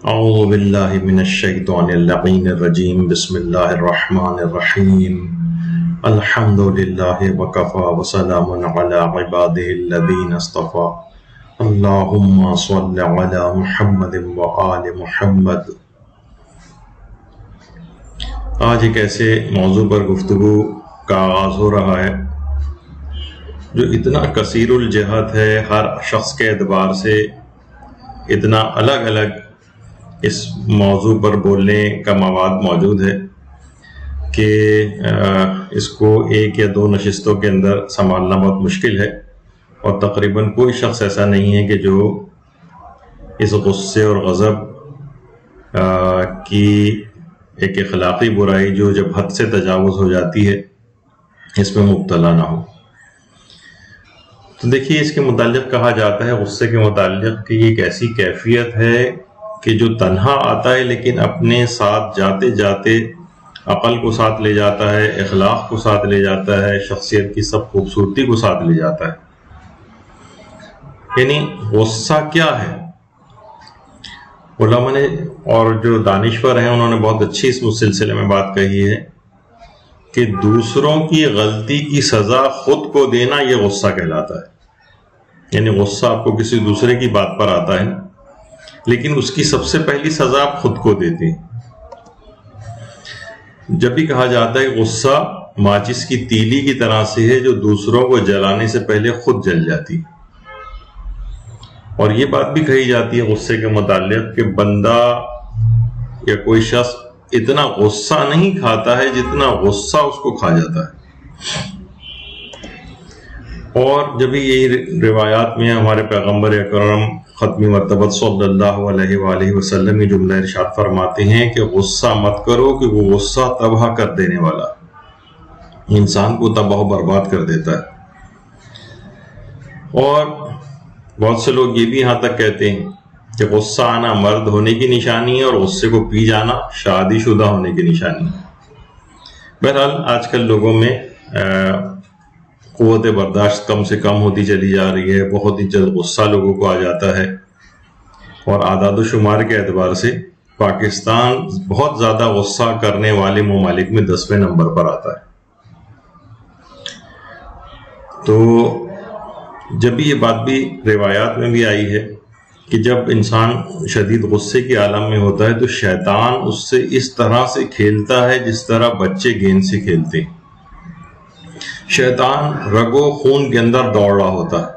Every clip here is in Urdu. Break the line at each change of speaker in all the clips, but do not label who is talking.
اعوذ باللہ من الشیطان اللعین الرجیم بسم اللہ الرحمن الرحیم الحمد للہ وکفی وسلام علی عبادہ الذین اصطفی اللہم صل علی محمد وآل محمد۔ آج ایک ایسے موضوع پر گفتگو کا آغاز ہو رہا ہے جو اتنا کثیر الجہت ہے، ہر شخص کے اعتبار سے اتنا الگ الگ اس موضوع پر بولنے کا مواد موجود ہے کہ اس کو ایک یا دو نشستوں کے اندر سنبھالنا بہت مشکل ہے، اور تقریباً کوئی شخص ایسا نہیں ہے کہ جو اس غصے اور غضب کی ایک اخلاقی برائی جو جب حد سے تجاوز ہو جاتی ہے اس میں مبتلا نہ ہو۔ تو دیکھیے، اس کے متعلق کہا جاتا ہے غصے کے متعلق کہ یہ ایک ایسی کیفیت ہے کہ جو تنہا آتا ہے لیکن اپنے ساتھ جاتے جاتے عقل کو ساتھ لے جاتا ہے، اخلاق کو ساتھ لے جاتا ہے، شخصیت کی سب خوبصورتی کو ساتھ لے جاتا ہے۔ یعنی غصہ کیا ہے؟ علماء نے اور جو دانشور ہیں انہوں نے بہت اچھی اس سلسلے میں بات کہی ہے کہ دوسروں کی غلطی کی سزا خود کو دینا یہ غصہ کہلاتا ہے۔ یعنی غصہ آپ کو کسی دوسرے کی بات پر آتا ہے لیکن اس کی سب سے پہلی سزا آپ خود کو دیتے ہیں۔ جب بھی کہا جاتا ہے غصہ ماچس کی تیلی کی طرح سے ہے جو دوسروں کو جلانے سے پہلے خود جل جاتی، اور یہ بات بھی کہی جاتی ہے غصے کے متعلق کہ بندہ یا کوئی شخص اتنا غصہ نہیں کھاتا ہے جتنا غصہ اس کو کھا جاتا ہے۔ اور جب یہ روایات میں ہمارے پیغمبر اکرم ختمی مرتبہ صلی اللہ علیہ وآلہ وسلم یہ جملہ ارشاد فرماتے ہیں کہ غصہ مت کرو کہ وہ غصہ تباہ کر دینے والا، انسان کو تباہ و برباد کر دیتا ہے۔ اور بہت سے لوگ یہ بھی یہاں تک کہتے ہیں کہ غصہ آنا مرد ہونے کی نشانی ہے اور غصے کو پی جانا شادی شدہ ہونے کی نشانی ہے۔ بہرحال آج کل لوگوں میں قوت برداشت کم سے کم ہوتی چلی جا رہی ہے، بہت ہی جلد غصہ لوگوں کو آ جاتا ہے، اور اعداد و شمار کے اعتبار سے پاکستان بہت زیادہ غصہ کرنے والے ممالک میں 10ویں نمبر پر آتا ہے۔ تو جب یہ بات بھی روایات میں بھی آئی ہے کہ جب انسان شدید غصے کے عالم میں ہوتا ہے تو شیطان اس سے اس طرح سے کھیلتا ہے جس طرح بچے گیند سے کھیلتے ہیں۔ شیطان رگ و خون کے اندر دوڑ رہا ہوتا ہے،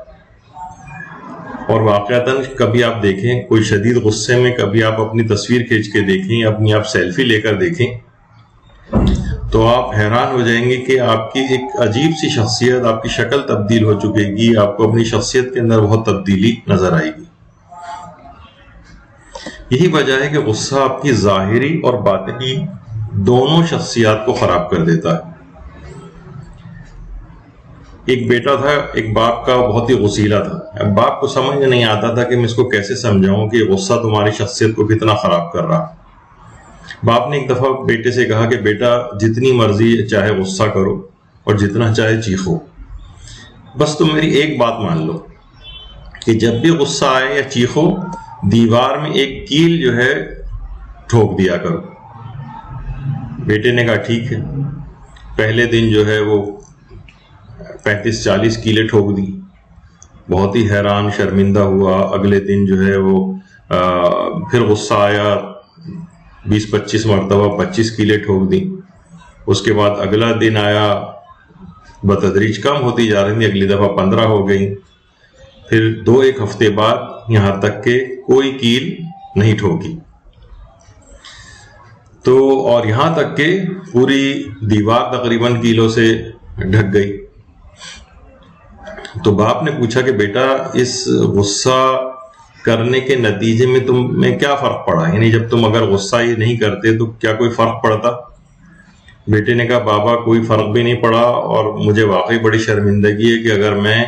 اور واقعتاً کبھی آپ دیکھیں کوئی شدید غصے میں، کبھی آپ اپنی تصویر کھینچ کے دیکھیں، اپنی آپ سیلفی لے کر دیکھیں تو آپ حیران ہو جائیں گے کہ آپ کی ایک عجیب سی شخصیت، آپ کی شکل تبدیل ہو چکے گی، آپ کو اپنی شخصیت کے اندر بہت تبدیلی نظر آئے گی۔ یہی وجہ ہے کہ غصہ آپ کی ظاہری اور باطنی دونوں شخصیات کو خراب کر دیتا ہے۔ ایک بیٹا تھا ایک باپ کا، بہت ہی غصیلا تھا۔ اب باپ کو سمجھ نہیں آتا تھا کہ میں اس کو کیسے سمجھاؤں کہ غصہ تمہاری شخصیت کو کتنا خراب کر رہا۔ باپ نے ایک دفعہ بیٹے سے کہا کہ بیٹا جتنی مرضی چاہے غصہ کرو اور جتنا چاہے چیخو، بس تم میری ایک بات مان لو کہ جب بھی غصہ آئے یا چیخو دیوار میں ایک کیل جو ہے ٹھوک دیا کرو۔ بیٹے نے کہا ٹھیک ہے۔ پہلے دن جو ہے وہ 35-40 کیلیں ٹھوک دی، بہت ہی حیران شرمندہ ہوا۔ اگلے دن جو ہے وہ پھر غصہ آیا، 20-25 مرتبہ 25 کیلیں ٹھوک دی۔ اس کے بعد اگلا دن آیا، بتدریج کم ہوتی جا رہی تھی، اگلی دفعہ 15 ہو گئی، پھر 2-1 ہفتے بعد یہاں تک کہ کوئی کیل نہیں ٹھوکی، تو اور یہاں تک کہ پوری دیوار تقریباً کیلوں سے ڈھک گئی۔ تو باپ نے پوچھا کہ بیٹا اس غصہ کرنے کے نتیجے میں تم میں کیا فرق پڑا؟ یعنی جب تم اگر غصہ یہ نہیں کرتے تو کیا کوئی فرق پڑتا؟ بیٹے نے کہا بابا کوئی فرق بھی نہیں پڑا، اور مجھے واقعی بڑی شرمندگی ہے کہ اگر میں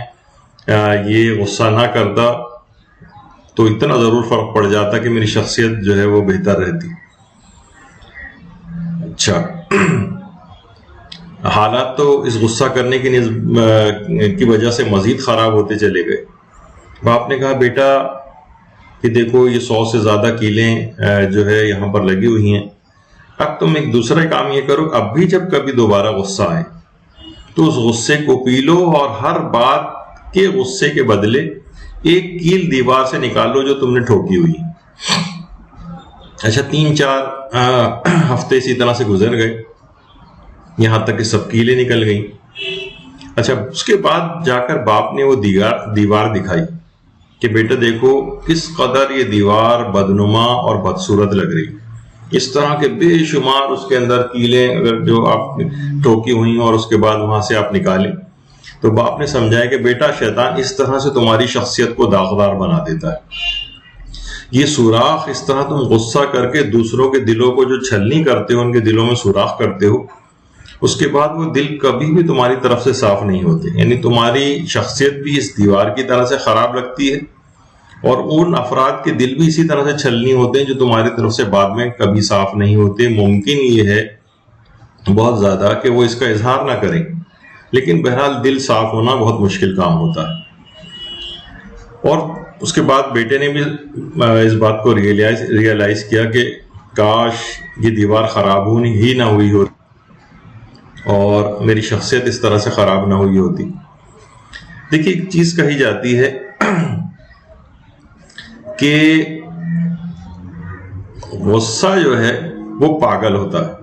یہ غصہ نہ کرتا تو اتنا ضرور فرق پڑ جاتا کہ میری شخصیت جو ہے وہ بہتر رہتی۔ اچھا، حالات تو اس غصہ کرنے کی وجہ سے مزید خراب ہوتے چلے گئے۔ باپ نے کہا بیٹا کہ دیکھو یہ 100 سے زیادہ کیلیں جو ہے یہاں پر لگی ہوئی ہیں، اب تم ایک دوسرا کام یہ کرو، اب بھی جب کبھی دوبارہ غصہ آئے تو اس غصے کو پی لو اور ہر بات کے غصے کے بدلے ایک کیل دیوار سے نکال لو جو تم نے ٹھوکی ہوئی۔ اچھا 3-4 ہفتے اسی طرح سے گزر گئے، یہاں تک کہ سب کیلیں نکل گئیں۔ اچھا اس کے بعد جا کر باپ نے وہ دیوار دکھائی کہ بیٹا دیکھو کس قدر یہ دیوار بدنما اور بدصورت لگ رہی، اس طرح کے بے شمار اس کے اندر کیلیں اگر جو آپ ٹھوکی ہوئی اور اس کے بعد وہاں سے آپ نکالیں، تو باپ نے سمجھایا کہ بیٹا شیطان اس طرح سے تمہاری شخصیت کو داغدار بنا دیتا ہے، یہ سوراخ اس طرح تم غصہ کر کے دوسروں کے دلوں کو جو چھلنی کرتے ہو، ان کے دلوں میں سوراخ کرتے ہو، اس کے بعد وہ دل کبھی بھی تمہاری طرف سے صاف نہیں ہوتے، یعنی تمہاری شخصیت بھی اس دیوار کی طرح سے خراب لگتی ہے اور ان افراد کے دل بھی اسی طرح سے چھلنی ہوتے ہیں جو تمہاری طرف سے بعد میں کبھی صاف نہیں ہوتے۔ ممکن یہ ہے بہت زیادہ کہ وہ اس کا اظہار نہ کریں، لیکن بہرحال دل صاف ہونا بہت مشکل کام ہوتا ہے۔ اور اس کے بعد بیٹے نے بھی اس بات کو ریئلائز کیا کہ کاش یہ دیوار خراب ہی نہ ہوئی ہو اور میری شخصیت اس طرح سے خراب نہ ہوئی ہوتی۔ دیکھیے ایک چیز کہی جاتی ہے کہ غصہ جو ہے وہ پاگل ہوتا ہے،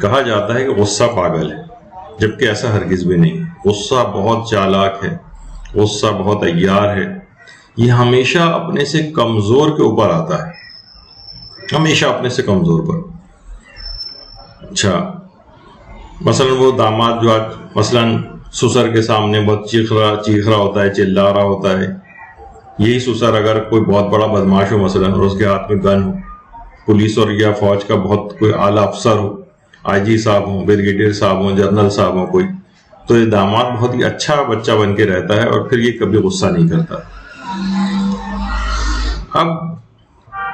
کہا جاتا ہے کہ غصہ پاگل ہے، جبکہ ایسا ہرگز بھی نہیں۔ غصہ بہت چالاک ہے، غصہ بہت عیار ہے، یہ ہمیشہ اپنے سے کمزور کے اوپر آتا ہے، ہمیشہ اپنے سے کمزور پر۔ اچھا مثلا وہ داماد جو آج مثلا سسر کے سامنے بہت چیخ رہا ہوتا ہے، چلا رہا ہوتا ہے، یہی سسر اگر کوئی بہت بڑا بدماش ہو مثلا اور اس کے ہاتھ میں گن ہو، پولیس اور یا فوج کا بہت کوئی اعلیٰ افسر ہو، آئی جی صاحب ہوں، بریگیڈیئر صاحب ہوں، جنرل صاحب ہوں کوئی، تو یہ داماد بہت ہی اچھا بچہ بن کے رہتا ہے اور پھر یہ کبھی غصہ نہیں کرتا۔ اب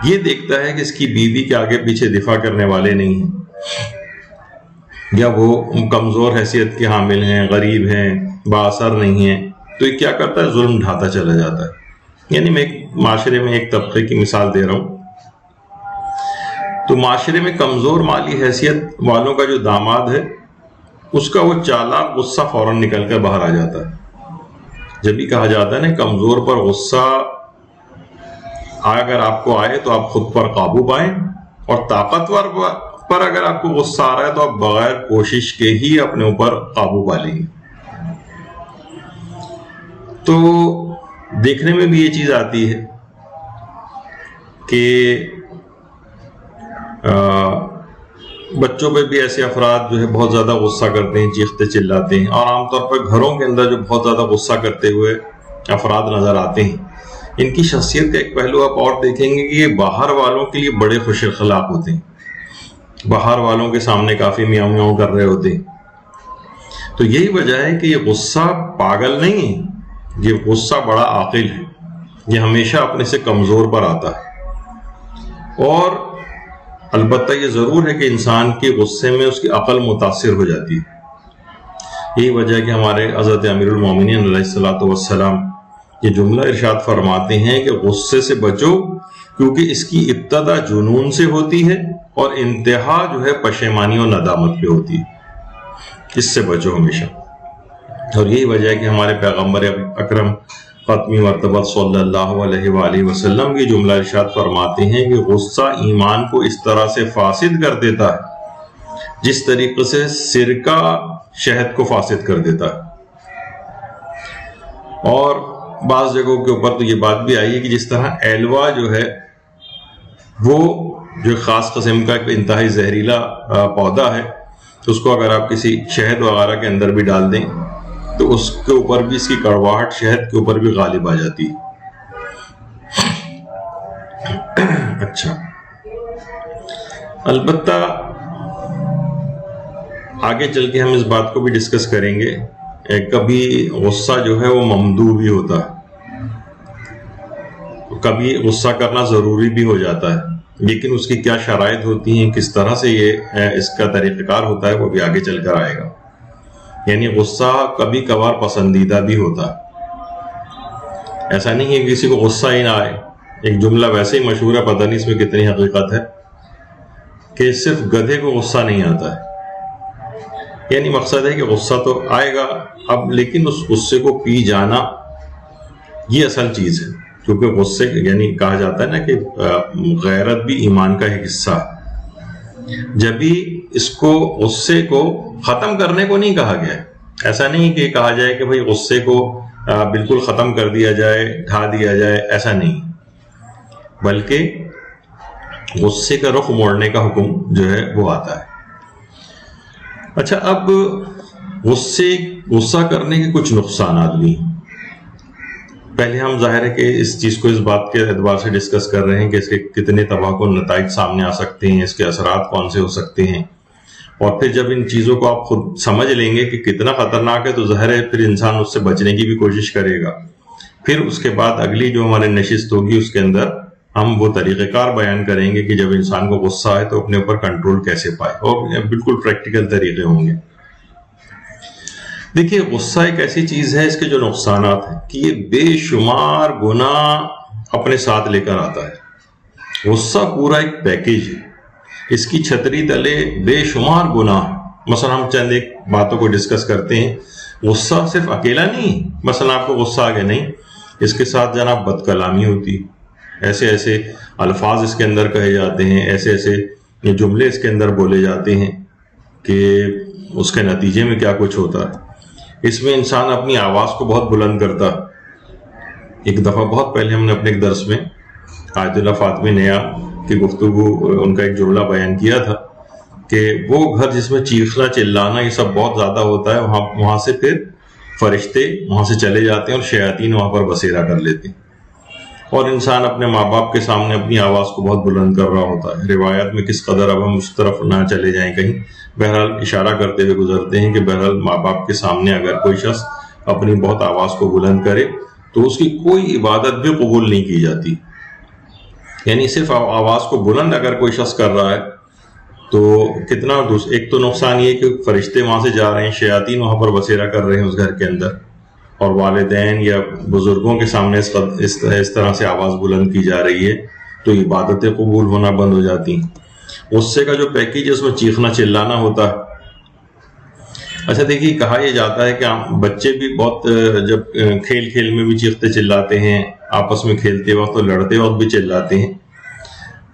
یہ دیکھتا ہے کہ اس کی بیوی کے آگے پیچھے دفاع کرنے والے نہیں ہیں، یا وہ کمزور حیثیت کے حامل ہیں، غریب ہیں، با اثر نہیں ہیں، تو یہ کیا کرتا ہے؟ ظلم ڈھاتا چلا جاتا ہے۔ یعنی میں ایک معاشرے میں ایک طبقے کی مثال دے رہا ہوں، تو معاشرے میں کمزور مالی حیثیت والوں کا جو داماد ہے اس کا وہ چالاک غصہ فوراً نکل کر باہر آ جاتا ہے۔ جب بھی کہا جاتا ہے نا کمزور پر غصہ اگر آپ کو آئے تو آپ خود پر قابو پائیں، اور طاقتور پر اگر آپ کو غصہ آ رہا ہے تو آپ بغیر کوشش کے ہی اپنے اوپر قابو پا لیں گے۔ تو دیکھنے میں بھی یہ چیز آتی ہے کہ بچوں پہ بھی ایسے افراد جو ہے بہت زیادہ غصہ کرتے ہیں، چیختے چلاتے ہیں، اور عام طور پر گھروں کے اندر جو بہت زیادہ غصہ کرتے ہوئے افراد نظر آتے ہیں، ان کی شخصیت کا ایک پہلو آپ اور دیکھیں گے کہ یہ باہر والوں کے لیے بڑے خوش اخلاق ہوتے ہیں، باہر والوں کے سامنے کافی میاؤں میاؤں کر رہے ہوتے ہیں۔ تو یہی وجہ ہے کہ یہ غصہ پاگل نہیں ہے، یہ غصہ بڑا عاقل ہے، یہ ہمیشہ اپنے سے کمزور پر آتا ہے، اور البتہ یہ ضرور ہے کہ انسان کے غصے میں اس کی عقل متاثر ہو جاتی ہے۔ یہی وجہ ہے کہ ہمارے حضرت امیر المومنین علیہ الصلوۃ والسلام یہ جملہ ارشاد فرماتے ہیں کہ غصے سے بچو کیونکہ اس کی ابتدا جنون سے ہوتی ہے اور انتہا جو ہے پشیمانی اور ندامت پہ ہوتی ہے، اس سے بچو ہمیشہ۔ اور یہی وجہ ہے کہ ہمارے پیغمبر اکرم ختمی مرتبہ صلی اللہ علیہ وآلہ وسلم یہ جملہ ارشاد فرماتے ہیں کہ غصہ ایمان کو اس طرح سے فاسد کر دیتا ہے جس طریقے سے سرکہ شہد کو فاسد کر دیتا ہے۔ اور بعض جگہوں کے اوپر تو یہ بات بھی آئی ہے کہ جس طرح ایلوا جو ہے وہ جو خاص قسم کا ایک انتہائی زہریلا پودا ہے، تو اس کو اگر آپ کسی شہد وغیرہ کے اندر بھی ڈال دیں تو اس کے اوپر بھی اس کی کڑواہٹ شہد کے اوپر بھی غالب آ جاتی ہے۔ اچھا البتہ آگے چل کے ہم اس بات کو بھی ڈسکس کریں گے، کبھی غصہ جو ہے وہ ممدوح بھی ہوتا ہے، کبھی غصہ کرنا ضروری بھی ہو جاتا ہے، لیکن اس کی کیا شرائط ہوتی ہیں، کس طرح سے یہ اس کا طریقہ کار ہوتا ہے، وہ بھی آگے چل کر آئے گا۔ یعنی غصہ کبھی کبھار پسندیدہ بھی ہوتا ہے، ایسا نہیں ہے کہ کسی کو غصہ ہی نہ آئے. ایک جملہ ویسے ہی مشہور ہے, پتہ نہیں اس میں کتنی حقیقت ہے, کہ صرف گدھے کو غصہ نہیں آتا ہے. یعنی مقصد ہے کہ غصہ تو آئے گا اب, لیکن اس غصے کو پی جانا یہ اصل چیز ہے. کیونکہ غصے یعنی کہا جاتا ہے نا کہ غیرت بھی ایمان کا ایک حصہ ہے. جب بھی اس کو غصے کو ختم کرنے کو نہیں کہا گیا ہے. ایسا نہیں کہ کہا جائے کہ بھئی غصے کو بالکل ختم کر دیا جائے, ڈھا دیا جائے, ایسا نہیں, بلکہ غصے کا رخ موڑنے کا حکم جو ہے وہ آتا ہے. اچھا, اب غصہ کرنے کے کچھ نقصانات بھی ہیں. پہلے ہم ظاہر ہے کہ اس چیز کو اس بات کے اعتبار سے ڈسکس کر رہے ہیں کہ اس کے کتنے تباہ کن نتائج سامنے آ سکتے ہیں, اس کے اثرات کون سے ہو سکتے ہیں, اور پھر جب ان چیزوں کو آپ خود سمجھ لیں گے کہ کتنا خطرناک ہے تو ظاہر ہے پھر انسان اس سے بچنے کی بھی کوشش کرے گا. پھر اس کے بعد اگلی جو ہماری نشست ہوگی اس کے اندر ہم وہ طریقہ کار بیان کریں گے کہ جب انسان کو غصہ آئے تو اپنے اوپر کنٹرول کیسے پائے, اور بالکل پریکٹیکل طریقے ہوں گے. دیکھیے, غصہ ایک ایسی چیز ہے, اس کے جو نقصانات ہیں کہ یہ بے شمار گناہ اپنے ساتھ لے کر آتا ہے. غصہ پورا ایک پیکیج ہے, اس کی چھتری تلے بے شمار گناہ. مثلا ہم چند ایک باتوں کو ڈسکس کرتے ہیں. غصہ صرف اکیلا نہیں, مثلا آپ کو غصہ آ گیا نہیں, اس کے ساتھ جناب بد کلامی ہوتی, ایسے ایسے الفاظ اس کے اندر کہے جاتے ہیں, ایسے ایسے جملے اس کے اندر بولے جاتے ہیں کہ اس کے نتیجے میں کیا کچھ ہوتا ہے. اس میں انسان اپنی آواز کو بہت بلند کرتا. ایک دفعہ بہت پہلے ہم نے اپنے ایک درس میں آیت اللہ فاطمی نیا کی گفتگو, ان کا ایک جملہ بیان کیا تھا کہ وہ گھر جس میں چیخنا چلانا یہ سب بہت زیادہ ہوتا ہے, وہاں سے پھر فرشتے وہاں سے چلے جاتے ہیں اور شیاطین وہاں پر بسیرا کر لیتے ہیں, اور انسان اپنے ماں باپ کے سامنے اپنی آواز کو بہت بلند کر رہا ہوتا ہے. روایت میں کس قدر اب ہم اس طرف نہ چلے جائیں کہیں, بہرحال اشارہ کرتے ہوئے گزرتے ہیں کہ بہرحال ماں باپ کے سامنے اگر کوئی شخص اپنی بہت آواز کو بلند کرے تو اس کی کوئی عبادت بھی قبول نہیں کی جاتی. یعنی صرف آواز کو بلند اگر کوئی شخص کر رہا ہے تو کتنا, ایک تو نقصان یہ کہ فرشتے وہاں سے جا رہے ہیں, شیاطین وہاں پر بسیرا کر رہے ہیں اس گھر کے اندر, اور والدین یا بزرگوں کے سامنے اس طرح سے آواز بلند کی جا رہی ہے تو عبادتیں قبول ہونا بند ہو جاتی ہیں. غصے کا جو پیکیج ہے اس میں چیخنا چلانا ہوتا ہے. اچھا دیکھیے, کہا یہ جاتا ہے کہ بچے بھی بہت جب کھیل کھیل میں بھی چیختے چلاتے ہیں, آپس میں کھیلتے وقت اور لڑتے وقت بھی چلاتے ہیں,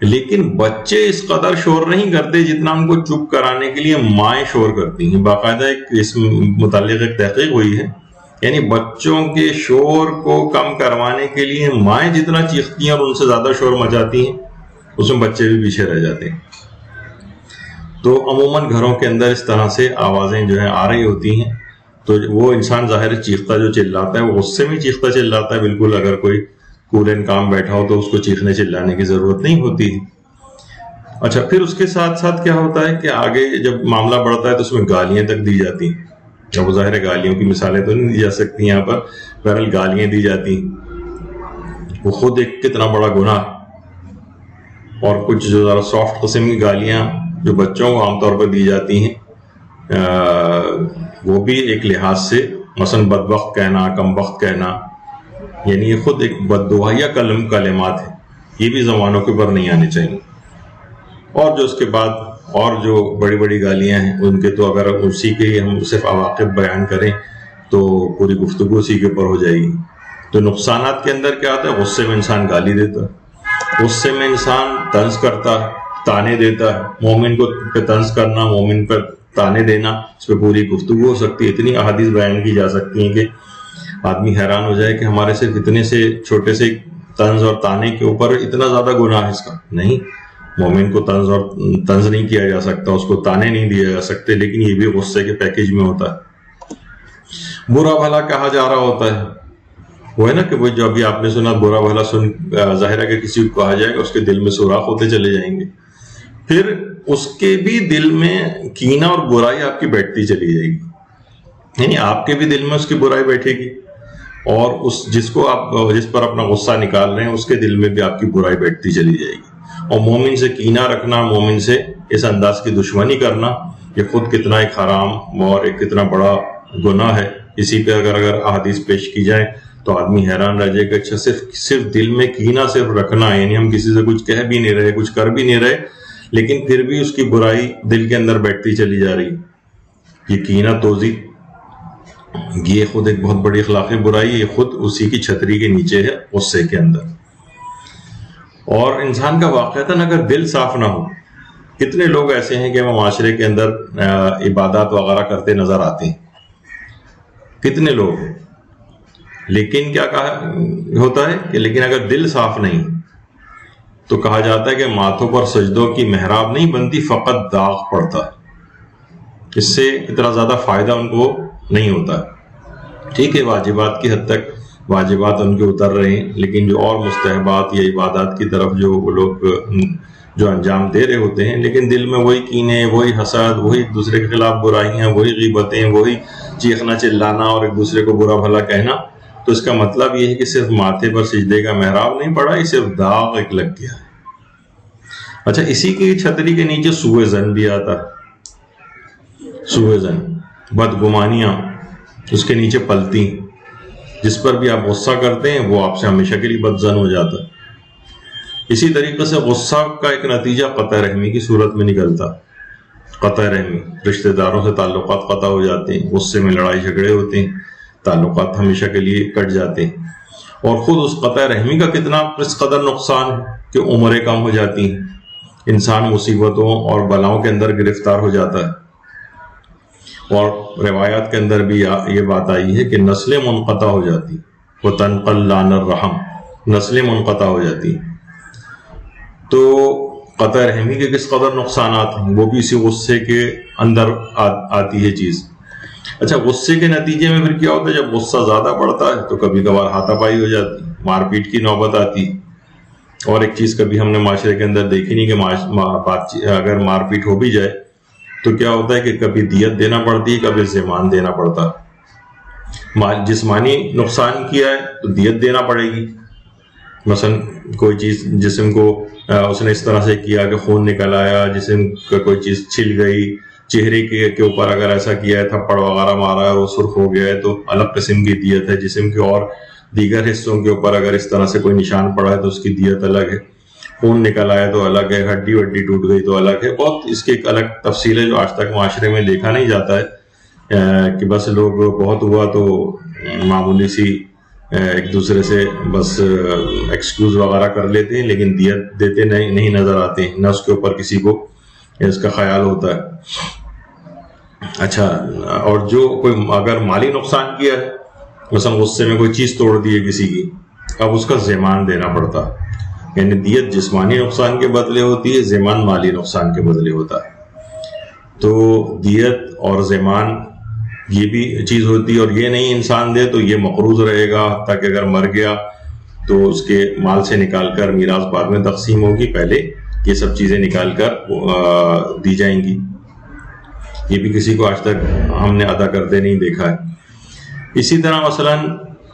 لیکن بچے اس قدر شور نہیں کرتے جتنا ان کو چپ کرانے کے لیے مائیں شور کرتی ہیں. باقاعدہ اس متعلق ایک تحقیق ہوئی ہے, یعنی بچوں کے شور کو کم کروانے کے لیے مائیں جتنا چیختی ہیں اور ان سے زیادہ شور مچاتی ہیں, اس میں بچے بھی پیچھے رہ جاتے ہیں. تو عموماً گھروں کے اندر اس طرح سے آوازیں جو ہیں آ رہی ہوتی ہیں, تو وہ انسان ظاہر چیختا جو چلاتا ہے وہ غصے میں چیختا چلاتا ہے. بالکل اگر کوئی کول اینڈ کام بیٹھا ہو تو اس کو چیخنے چلانے کی ضرورت نہیں ہوتی. اچھا, پھر اس کے ساتھ ساتھ کیا ہوتا ہے کہ آگے جب معاملہ بڑھتا ہے تو اس میں گالیاں تک دی جاتی ہیں. اب ظاہر ہے گالیوں کی مثالیں تو نہیں دی جا سکتی یہاں پر, بہرحال گالیاں دی جاتی ہیں. وہ خود ایک کتنا بڑا گناہ, اور کچھ جو ذرا سافٹ قسم کی گالیاں جو بچوں کو عام طور پر دی جاتی ہیں وہ بھی ایک لحاظ سے مثلا بدبخت کہنا, کم بخت کہنا, یعنی یہ خود ایک بددعائیہ کلمات ہیں, یہ بھی زبانوں کے اوپر نہیں آنے چاہیے. اور جو اس کے بعد اور جو بڑی بڑی گالیاں ہیں ان کے تو اگر اسی کے ہم صرف عواقب بیان کریں تو پوری گفتگو اسی کے اوپر ہو جائے گی. تو نقصانات کے اندر کیا آتا ہے؟ غصے میں انسان گالی دیتا ہے, غصے میں انسان طنز کرتا ہے, تانے دیتا ہے. مومن کو پہ طنز کرنا, مومن پر تانے دینا, اس پہ پوری گفتگو ہو سکتی ہے. اتنی احادیث بیان کی جا سکتی ہیں کہ آدمی حیران ہو جائے کہ ہمارے صرف اتنے سے چھوٹے سے طنز اور تانے کے اوپر اتنا زیادہ گناہ ہے اس کا. نہیں, مومن کو طنز نہیں کیا جا سکتا, اس کو تانے نہیں دیے جا سکتے, لیکن یہ بھی غصے کے پیکیج میں ہوتا ہے. برا بھلا کہا جا رہا ہوتا ہے, وہ ہے نا کہ وہ جو ابھی آپ نے سنا برا بھلا سن, ظاہر ہے کہ کسی کو کہا جائے گا اس کے دل میں سوراخ ہوتے چلے جائیں گے, پھر اس کے بھی دل میں کینہ اور برائی آپ کی بیٹھتی چلی جائے گی. یعنی آپ کے بھی دل میں اس کی برائی بیٹھے گی, اور جس پر اپنا غصہ نکال رہے ہیں اس کے دل میں بھی آپ کی برائی بیٹھتی چلی جائے گی. اور مومن سے کینہ رکھنا, مومن سے اس انداز کی دشمنی کرنا, یہ خود کتنا ایک حرام اور ایک کتنا بڑا گناہ ہے. اسی پہ اگر احادیث پیش کی جائیں تو آدمی حیران رہ جائے کہ اچھا صرف دل میں کینہ صرف رکھنا ہے، یعنی ہم کسی سے کچھ کہہ بھی نہیں رہے، کچھ کر بھی نہیں رہے، لیکن پھر بھی اس کی برائی دل کے اندر بیٹھتی چلی جا رہی. یہ کینہ توزی یہ خود ایک بہت بڑی اخلاقی برائی ہے، یہ خود اسی کی چھتری کے نیچے ہے، غصے کے اندر. اور انسان کا واقعتاً اگر دل صاف نہ ہو، کتنے لوگ ایسے ہیں کہ وہ معاشرے کے اندر عبادات وغیرہ کرتے نظر آتے ہیں، کتنے لوگ، لیکن کیا کہا ہوتا ہے کہ لیکن اگر دل صاف نہیں تو کہا جاتا ہے کہ ماتھوں پر سجدوں کی محراب نہیں بنتی، فقط داغ پڑتا ہے. اس سے اتنا زیادہ فائدہ ان کو نہیں ہوتا. ٹھیک ہے، واجبات کی حد تک واجبات ان کے اتر رہے ہیں، لیکن جو اور مستحبات یا عبادات کی طرف جو وہ لوگ جو انجام دے رہے ہوتے ہیں، لیکن دل میں وہی کینے، وہی حسد، وہی ایک دوسرے کے خلاف برائیاں، وہی غیبتیں، وہی چیخنا چلانا اور ایک دوسرے کو برا بھلا کہنا. تو اس کا مطلب یہ ہے کہ صرف ماتھے پر سجدے کا محراب نہیں پڑا، یہ صرف داغ ایک لگ گیا ہے. اچھا، اسی کی چھتری کے نیچے سوء ظن بھی آتا ہے. سوء ظن، بدگمانیاں اس کے نیچے پلتی، جس پر بھی آپ غصہ کرتے ہیں وہ آپ سے ہمیشہ کے لیے بد ظن ہو جاتا ہے. اسی طریقے سے غصہ کا ایک نتیجہ قطع رحمی کی صورت میں نکلتا. قطع رحمی، رشتہ داروں سے تعلقات قطع ہو جاتے ہیں، غصے میں لڑائی جھگڑے ہوتے ہیں، تعلقات ہمیشہ کے لیے کٹ جاتے ہیں. اور خود اس قطع رحمی کا کتنا اس قدر نقصان ہے کہ عمریں کم ہو جاتی ہیں، انسان مصیبتوں اور بلاؤں کے اندر گرفتار ہو جاتا ہے. اور روایات کے اندر بھی یہ بات آئی ہے کہ نسلیں منقطع ہو جاتی، وہ تنقل لان الرحم، نسلیں منقطع ہو جاتی. تو قطع رحمی کے کس قدر نقصانات ہیں، وہ بھی اسی غصے کے اندر آتی ہے چیز. اچھا، غصے کے نتیجے میں پھر کیا ہوتا ہے؟ جب غصہ زیادہ بڑھتا ہے تو کبھی کبھار ہاتھا پائی ہو جاتی، مار پیٹ کی نوبت آتی. اور ایک چیز کبھی ہم نے معاشرے کے اندر دیکھی نہیں کہ اگر مار پیٹ ہو بھی جائے تو کیا ہوتا ہے کہ کبھی دیت دینا پڑتی ہے، کبھی زمان دینا پڑتا ہے. جسمانی نقصان کیا ہے تو دیت دینا پڑے گی، مثلا کوئی چیز جسم کو اس نے اس طرح سے کیا کہ خون نکل آیا، جسم کا کوئی چیز چھل گئی، چہرے کے اوپر اگر ایسا کیا ہے، تھپڑ وغیرہ مارا ہے اور وہ سرخ ہو گیا ہے تو الگ قسم کی دیت ہے. جسم کے اور دیگر حصوں کے اوپر اگر اس طرح سے کوئی نشان پڑا ہے تو اس کی دیت الگ ہے. خون نکل آیا تو الگ ہے، ہڈی وڈی ٹوٹ گئی تو الگ ہے. بہت اس کی ایک الگ تفصیل ہے جو آج تک معاشرے میں دیکھا نہیں جاتا ہے کہ بس لوگ بہت ہوا تو معمولی سی ایک دوسرے سے بس ایکسکیوز وغیرہ کر لیتے ہیں، لیکن دیت دیتے نہیں نظر آتے ہیں، نہ اس کے اوپر کسی کو اس کا خیال ہوتا ہے. اچھا، اور جو کوئی اگر مالی نقصان کیا ہے، مثلا غصے میں کوئی چیز توڑ دی ہے کسی کی، اب اس کا زیمان دینا پڑتا ہے. یعنی دیت جسمانی نقصان کے بدلے ہوتی ہے، زیمان مالی نقصان کے بدلے ہوتا ہے. تو دیت اور زیمان یہ بھی چیز ہوتی ہے، اور یہ نہیں انسان دے تو یہ مقروض رہے گا تاکہ اگر مر گیا تو اس کے مال سے نکال کر میراث بعد میں تقسیم ہوگی، پہلے یہ سب چیزیں نکال کر دی جائیں گی. یہ بھی کسی کو آج تک ہم نے ادا کرتے نہیں دیکھا ہے. اسی طرح مثلا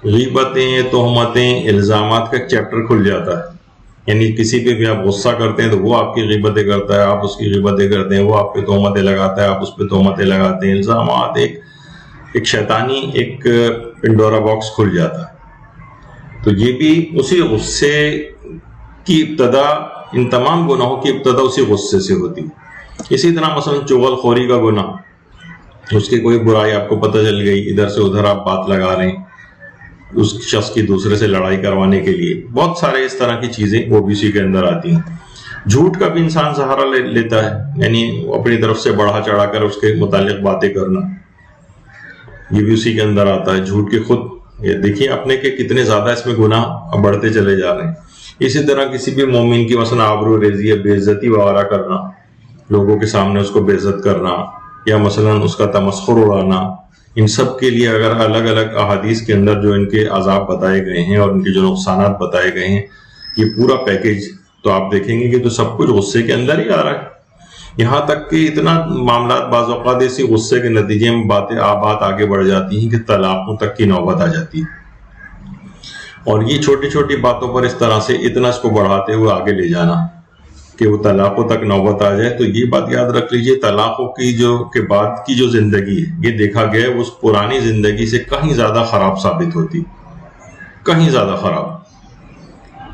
غیبتیں، تہمتیں، الزامات کا ایک چیپٹر کھل جاتا ہے. یعنی کسی پہ بھی آپ غصہ کرتے ہیں تو وہ آپ کی غیبتیں کرتا ہے، آپ اس کی غیبتیں کرتے ہیں، وہ آپ پہ تہمتیں لگاتا ہے، آپ اس پہ تہمتیں لگاتے ہیں. الزامات ایک شیطانی ایک پنڈورا باکس کھل جاتا ہے. تو یہ بھی اسی غصے کی ابتدا، ان تمام گناہوں کی ابتدا اسی غصے سے ہوتی. اسی طرح مثلا چغل خوری کا گناہ، اس کی کوئی برائی آپ کو پتہ چل گئی، ادھر سے ادھر آپ بات لگا رہے ہیں اس شخص کی دوسرے سے لڑائی کروانے کے لیے. بہت سارے اس طرح کی چیزیں وہ بھی اسی کے اندر آتی ہیں. جھوٹ کا بھی انسان سہارا لیتا ہے، یعنی اپنی طرف سے بڑھا چڑھا کر اس کے متعلق باتیں کرنا، یہ بھی اسی کے اندر آتا ہے. جھوٹ کے خود یہ دیکھیے اپنے کے کتنے زیادہ اس میں گناہ بڑھتے چلے جا رہے ہیں. اسی طرح کسی بھی مومن کی مثلا آبرو ریزی یا بے عزتی وغیرہ کرنا، لوگوں کے سامنے اس کو بے عزت کرنا، یا مثلا اس کا تمسخر اڑانا، ان سب کے لیے اگر الگ الگ احادیث کے اندر جو ان کے عذاب بتائے گئے ہیں اور ان کے جو نقصانات بتائے گئے ہیں، یہ پورا پیکیج تو آپ دیکھیں گے کہ تو سب کچھ غصے کے اندر ہی آ رہا ہے. یہاں تک کہ اتنا معاملات بعض اوقات اسی غصے کے نتیجے میں بات آگے بڑھ جاتی ہیں کہ طلاقوں تک کی نوبت آ جاتی ہے. اور یہ چھوٹی چھوٹی باتوں پر اس طرح سے اتنا اس کو بڑھاتے ہوئے آگے لے جانا کہ وہ طلاقوں تک نوبت آ جائے. تو یہ بات یاد رکھ لیجئے، طلاقوں کی کے بعد کی جو زندگی ہے، یہ دیکھا گیا ہے اس پرانی زندگی سے کہیں زیادہ خراب ثابت ہوتی. کہیں زیادہ خراب.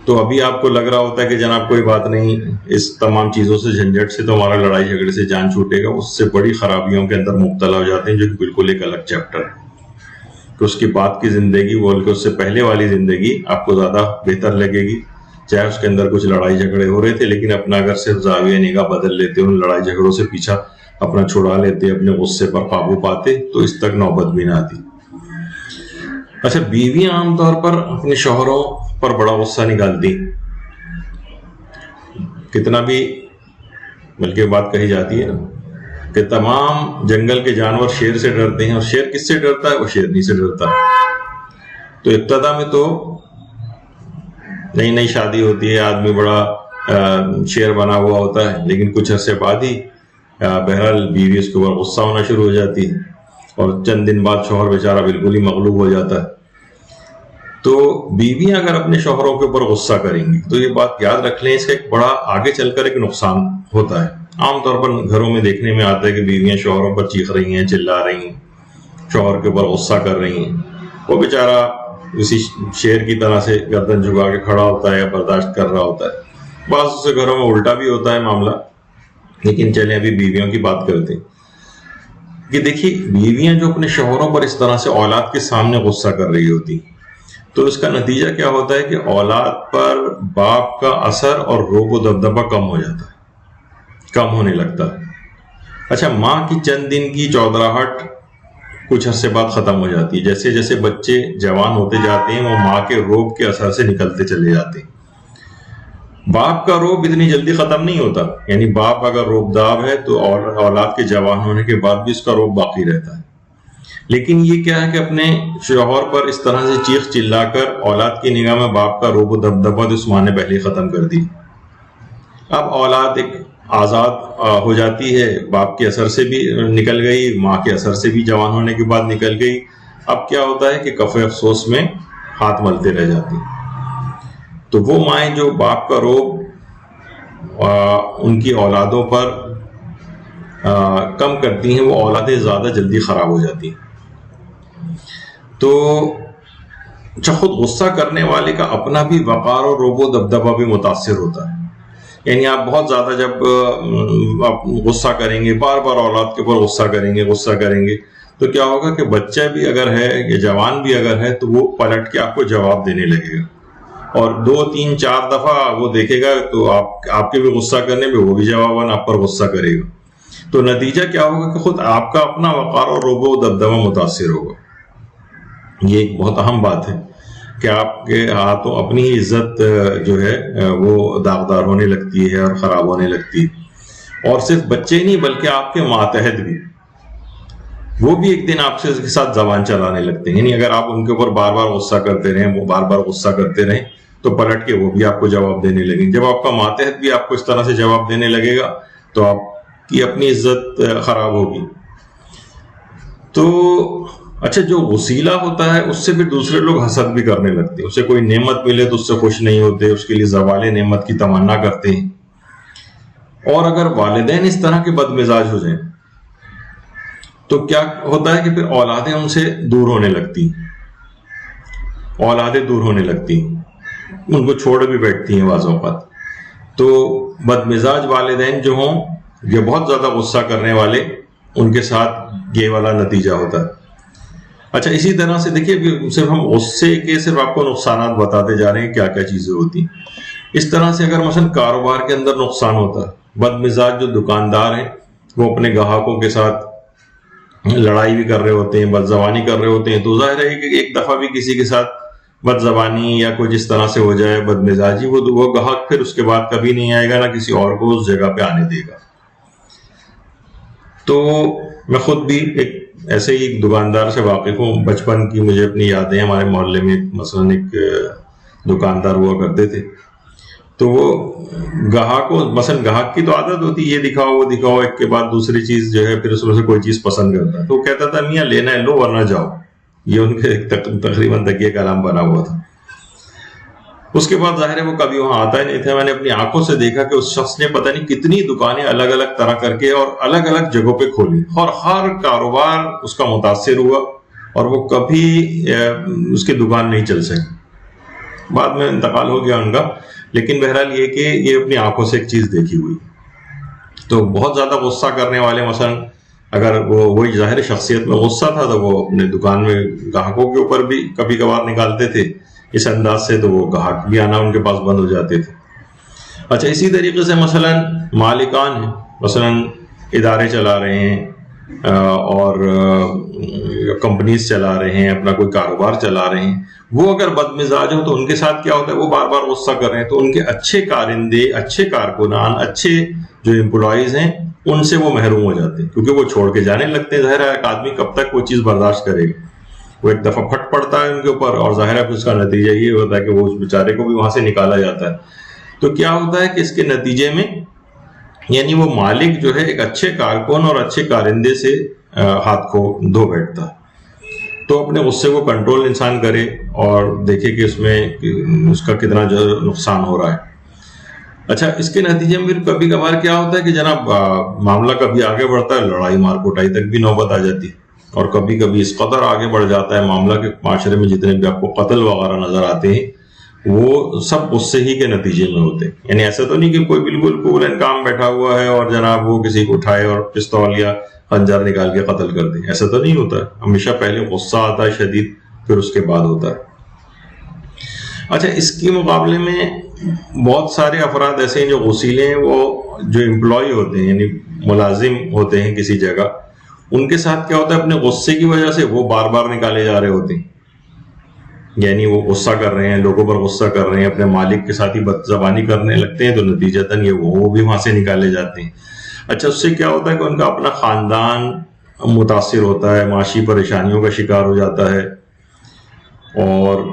تو ابھی آپ کو لگ رہا ہوتا ہے کہ جناب کوئی بات نہیں، اس تمام چیزوں سے جھنجھٹ سے تو ہمارا لڑائی جھگڑے سے جان چھوٹے گا، اس سے بڑی خرابیوں کے اندر مبتلا ہو جاتے ہیں جو کہ بالکل ایک الگ چیپٹر ہے. کہ اس کے بعد کی زندگی بول کے اس سے پہلے والی زندگی آپ کو زیادہ بہتر لگے گی، چاہے اس کے اندر کچھ لڑائی جھگڑے ہو رہے تھے، لیکن اپنا اگر صرف زاویہ نگاہ بدل لیتے، ان لڑائی جھگڑوں سے پیچھا اپنا چھڑا لیتے، اپنے غصے پر قابو پاتے، تو اس تک نوبت بھی نہ آتی. اچھا، بیویاں عام طور پر اپنے شوہروں پر بڑا غصہ نکالتی، کتنا بھی بلکہ بات کہی جاتی ہے نا کہ تمام جنگل کے جانور شیر سے ڈرتے ہیں، اور شیر کس سے ڈرتا ہے؟ وہ شیرنی سے ڈرتا ہے. تو ابتدا میں تو نئی نئی شادی ہوتی ہے، آدمی بڑا شیر بنا ہوا ہوتا ہے، لیکن کچھ عرصے بعد ہی بہرحال بیوی اس کے اوپر غصہ ہونا شروع ہو جاتی ہے، اور چند دن بعد شوہر بیچارہ بالکل ہی مغلوب ہو جاتا ہے. تو بیویاں اگر اپنے شوہروں کے اوپر غصہ کریں گی تو یہ بات یاد رکھ لیں، اس کا ایک بڑا آگے چل کر ایک نقصان ہوتا ہے. عام طور پر گھروں میں دیکھنے میں آتا ہے کہ بیویاں شوہروں پر چیخ رہی ہیں، چلا رہی ہیں، شوہر کے اوپر غصہ کر رہی ہیں، وہ بیچارہ اسی شیر کی طرح سے گردن جھکا کے کھڑا ہوتا ہے یا برداشت کر رہا ہوتا ہے. بعض سے گھروں میں الٹا بھی ہوتا ہے معاملہ، لیکن چلیں ابھی بیویوں کی بات کرتے ہیں. کہ دیکھیے، بیویاں جو اپنے شوہروں پر اس طرح سے اولاد کے سامنے غصہ کر رہی ہوتی، تو اس کا نتیجہ کیا ہوتا ہے کہ اولاد پر باپ کا اثر اور رعب و دبدبہ کم ہو جاتا ہے، کم ہونے لگتا ہے. اچھا، ماں کی چند دن کی چودراہٹ کچھ عرصے بعد ختم ہو جاتی ہے. جیسے جیسے بچے جوان ہوتے جاتے ہیں، وہ ماں کے رعب کے اثر سے نکلتے چلے جاتے ہیں. باپ کا رعب اتنی جلدی ختم نہیں ہوتا، یعنی باپ اگر رعب داب ہے تو اولاد کے جوان ہونے کے بعد بھی اس کا رعب باقی رہتا ہے. لیکن یہ کیا ہے کہ اپنے شوہر پر اس طرح سے چیخ چلا کر اولاد کی نگاہ میں باپ کا رعب و دبدبہ تو اس ماں نے پہلے ختم کر دی. اب اولاد ایک آزاد ہو جاتی ہے، باپ کے اثر سے بھی نکل گئی، ماں کے اثر سے بھی جوان ہونے کے بعد نکل گئی. اب کیا ہوتا ہے کہ کف افسوس میں ہاتھ ملتے رہ جاتے ہیں. تو وہ مائیں جو باپ کا رعب ان کی اولادوں پر کم کرتی ہیں، وہ اولادیں زیادہ جلدی خراب ہو جاتی ہیں. تو خود غصہ کرنے والے کا اپنا بھی وقار اور رعب و دبدبہ بھی متاثر ہوتا ہے. یعنی آپ بہت زیادہ جب آپ غصہ کریں گے، بار بار اولاد کے اوپر غصہ کریں گے تو کیا ہوگا کہ بچہ بھی اگر ہے یا جوان بھی اگر ہے تو وہ پلٹ کے آپ کو جواب دینے لگے گا، اور 2 3 4 دفعہ وہ دیکھے گا تو آپ کے بھی غصہ کرنے پہ وہ بھی جواباً آپ پر غصہ کرے گا. تو نتیجہ کیا ہوگا کہ خود آپ کا اپنا وقار اور رعب و دبدبہ متاثر ہوگا. یہ ایک بہت اہم بات ہے کہ آپ کے ہاتھوں اپنی ہی عزت جو ہے وہ داغدار ہونے لگتی ہے اور خراب ہونے لگتی ہے. اور صرف بچے نہیں بلکہ آپ کے ماتحت بھی، وہ بھی ایک دن آپ سے کے ساتھ زبان چلانے لگتے ہیں. یعنی اگر آپ ان کے اوپر بار بار غصہ کرتے رہیں، وہ بار بار غصہ کرتے رہیں، تو پلٹ کے وہ بھی آپ کو جواب دینے لگیں. جب آپ کا ماتحت بھی آپ کو اس طرح سے جواب دینے لگے گا تو آپ کی اپنی عزت خراب ہوگی. تو اچھا، جو وسیلہ ہوتا ہے اس سے بھی دوسرے لوگ حسد بھی کرنے لگتے ہیں. اسے کوئی نعمت ملے تو اس سے خوش نہیں ہوتے، اس کے لیے زوال نعمت کی تمنا کرتے ہیں. اور اگر والدین اس طرح کے بد مزاج ہو جائیں تو کیا ہوتا ہے کہ پھر اولادیں ان سے دور ہونے لگتی ان کو چھوڑ بھی بیٹھتی ہیں بعض اوقات. تو بد مزاج والدین جو ہوں، یہ بہت زیادہ غصہ کرنے والے، ان کے ساتھ یہ والا نتیجہ ہوتا ہے. اچھا، اسی طرح سے دیکھیے، صرف ہم غصے کے صرف آپ کو نقصانات بتاتے جا رہے ہیں، کیا کیا چیزیں ہوتی ہیں. اس طرح سے اگر مثلا کاروبار کے اندر نقصان ہوتا ہے، بد مزاج جو دکاندار ہیں وہ اپنے گاہکوں کے ساتھ لڑائی بھی کر رہے ہوتے ہیں، بد زبانی کر رہے ہوتے ہیں، تو ظاہر ہے کہ ایک دفعہ بھی کسی کے ساتھ بد زبانی یا کوئی جس طرح سے ہو جائے بد مزاجی، وہ گاہک پھر اس کے بعد کبھی نہیں آئے گا، نہ کسی اور کو اس جگہ پہ آنے دے گا. تو میں خود بھی ایک ایسے ہی ایک دکاندار سے واقف ہوں. بچپن کی مجھے اپنی یادیں، ہمارے محلے میں مثلاً ایک دکاندار ہوا کرتے تھے. تو وہ گاہک کی تو عادت ہوتی، یہ دکھاؤ وہ دکھاؤ، ایک کے بعد دوسری چیز جو ہے، پھر اس میں سے کوئی چیز پسند کرتا ہے. تو وہ کہتا تھا، میاں لینا ہے لو ورنہ جاؤ. یہ ان کے تقریباً تکیہ کلام بنا ہوا تھا. اس کے بعد ظاہر ہے وہ کبھی وہاں آتا ہی نہیں تھا. میں نے اپنی آنکھوں سے دیکھا کہ اس شخص نے پتہ نہیں کتنی دکانیں الگ الگ طرح کر کے اور الگ الگ جگہوں پہ کھولی، اور ہر کاروبار اس کا متاثر ہوا، اور وہ کبھی اس کی دکان نہیں چل سکی. بعد میں انتقال ہو گیا ان کا، لیکن بہرحال یہ کہ یہ اپنی آنکھوں سے ایک چیز دیکھی ہوئی. تو بہت زیادہ غصہ کرنے والے مثلا اگر وہی ظاہر شخصیت میں غصہ تھا تو وہ اپنے دکان میں گاہکوں کے اوپر بھی کبھی کبھار نکالتے تھے اس انداز سے، تو وہ گاہک بھی آنا ان کے پاس بند ہو جاتے تھے. اچھا اسی طریقے سے مثلا مالکان ہیں، مثلا ادارے چلا رہے ہیں اور کمپنیز چلا رہے ہیں، اپنا کوئی کاروبار چلا رہے ہیں، وہ اگر بد مزاج ہو تو ان کے ساتھ کیا ہوتا ہے، وہ بار بار غصہ کر رہے ہیں تو ان کے اچھے کارندے، اچھے کارکنان، اچھے جو امپلائیز ہیں ان سے وہ محروم ہو جاتے ہیں، کیونکہ وہ چھوڑ کے جانے لگتے ہیں. ظاہر ہے ایک آدمی کب تک وہ چیز برداشت کرے گا، وہ ایک دفعہ پھٹ پڑتا ہے ان کے اوپر، اور ظاہر ہے اس کا نتیجہ یہ ہوتا ہے کہ وہ اس بیچارے کو بھی وہاں سے نکالا جاتا ہے. تو کیا ہوتا ہے کہ اس کے نتیجے میں یعنی وہ مالک جو ہے ایک اچھے کارکن اور اچھے کارندے سے ہاتھ کو دھو بیٹھتا ہے. تو اپنے غصے کو کنٹرول انسان کرے اور دیکھے کہ اس میں اس کا کتنا جو نقصان ہو رہا ہے. اچھا اس کے نتیجے میں پھر کبھی کبھار کیا ہوتا ہے کہ جناب معاملہ کبھی آگے بڑھتا ہے، لڑائی مار کوٹائی تک بھی نوبت آ جاتی ہے، اور کبھی کبھی اس قدر آگے بڑھ جاتا ہے معاملہ کہ معاشرے میں جتنے بھی آپ کو قتل وغیرہ نظر آتے ہیں وہ سب غصے ہی کے نتیجے میں ہوتے ہیں. یعنی ایسا تو نہیں کہ کوئی بالکل کول اینڈ کام بیٹھا ہوا ہے اور جناب وہ کسی کو اٹھائے اور پستول یا خنجر نکال کے قتل کر دیں، ایسا تو نہیں ہوتا ہے. ہمیشہ پہلے غصہ آتا ہے شدید، پھر اس کے بعد ہوتا ہے. اچھا اس کے مقابلے میں بہت سارے افراد ایسے ہیں جو غصیلے ہیں، وہ جو امپلائی ہوتے ہیں یعنی ملازم ہوتے ہیں کسی جگہ، ان کے ساتھ کیا ہوتا ہے اپنے غصے کی وجہ سے وہ بار بار نکالے جا رہے ہوتے ہیں. یعنی وہ غصہ کر رہے ہیں، لوگوں پر غصہ کر رہے ہیں، اپنے مالک کے ساتھ ہی بد زبانی کرنے لگتے ہیں، تو نتیجتاً یہ وہ بھی وہاں سے نکالے جاتے ہیں. اچھا اس سے کیا ہوتا ہے کہ ان کا اپنا خاندان متاثر ہوتا ہے، معاشی پریشانیوں کا شکار ہو جاتا ہے. اور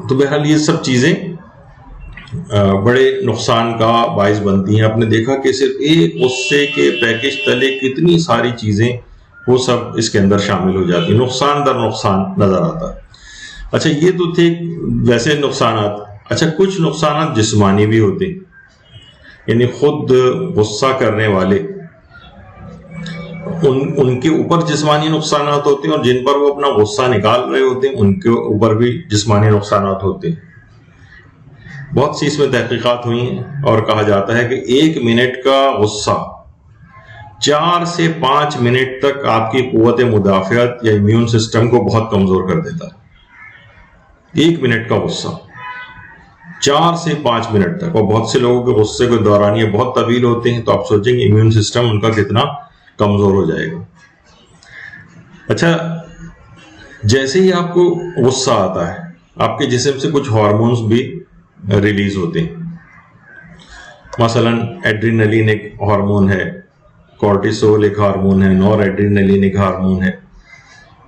تو بہرحال یہ سب چیزیں بڑے نقصان کا باعث بنتی ہیں. آپ نے دیکھا کہ صرف ایک غصے کے پیکج تلے کتنی ساری چیزیں وہ سب اس کے اندر شامل ہو جاتی ہیں، نقصان در نقصان نظر آتا ہے. اچھا یہ تو تھے ویسے نقصانات. اچھا کچھ نقصانات جسمانی بھی ہوتے ہیں، یعنی خود غصہ کرنے والے ان کے اوپر جسمانی نقصانات ہوتے ہیں، اور جن پر وہ اپنا غصہ نکال رہے ہوتے ہیں ان کے اوپر بھی جسمانی نقصانات ہوتے ہیں. بہت سی اس میں تحقیقات ہوئی ہیں اور کہا جاتا ہے کہ 1 منٹ کا غصہ 4 سے 5 منٹ تک آپ کی قوت مدافعت یا امیون سسٹم کو بہت کمزور کر دیتا ہے. 1 منٹ کا غصہ 4 سے 5 منٹ تک، اور بہت سے لوگوں کے غصے کے دورانیے بہت طویل ہوتے ہیں، تو آپ سوچیں گے امیون سسٹم ان کا کتنا کمزور ہو جائے گا. اچھا جیسے ہی آپ کو غصہ آتا ہے آپ کے جسم سے کچھ ہارمونز بھی ریلیز ہوتے ہیں. مثلا ایڈرینلین ایک ہارمون ہے، کورٹیسول ایک ہارمون ہے، نور ایڈرینلین ایک ہارمون ہے.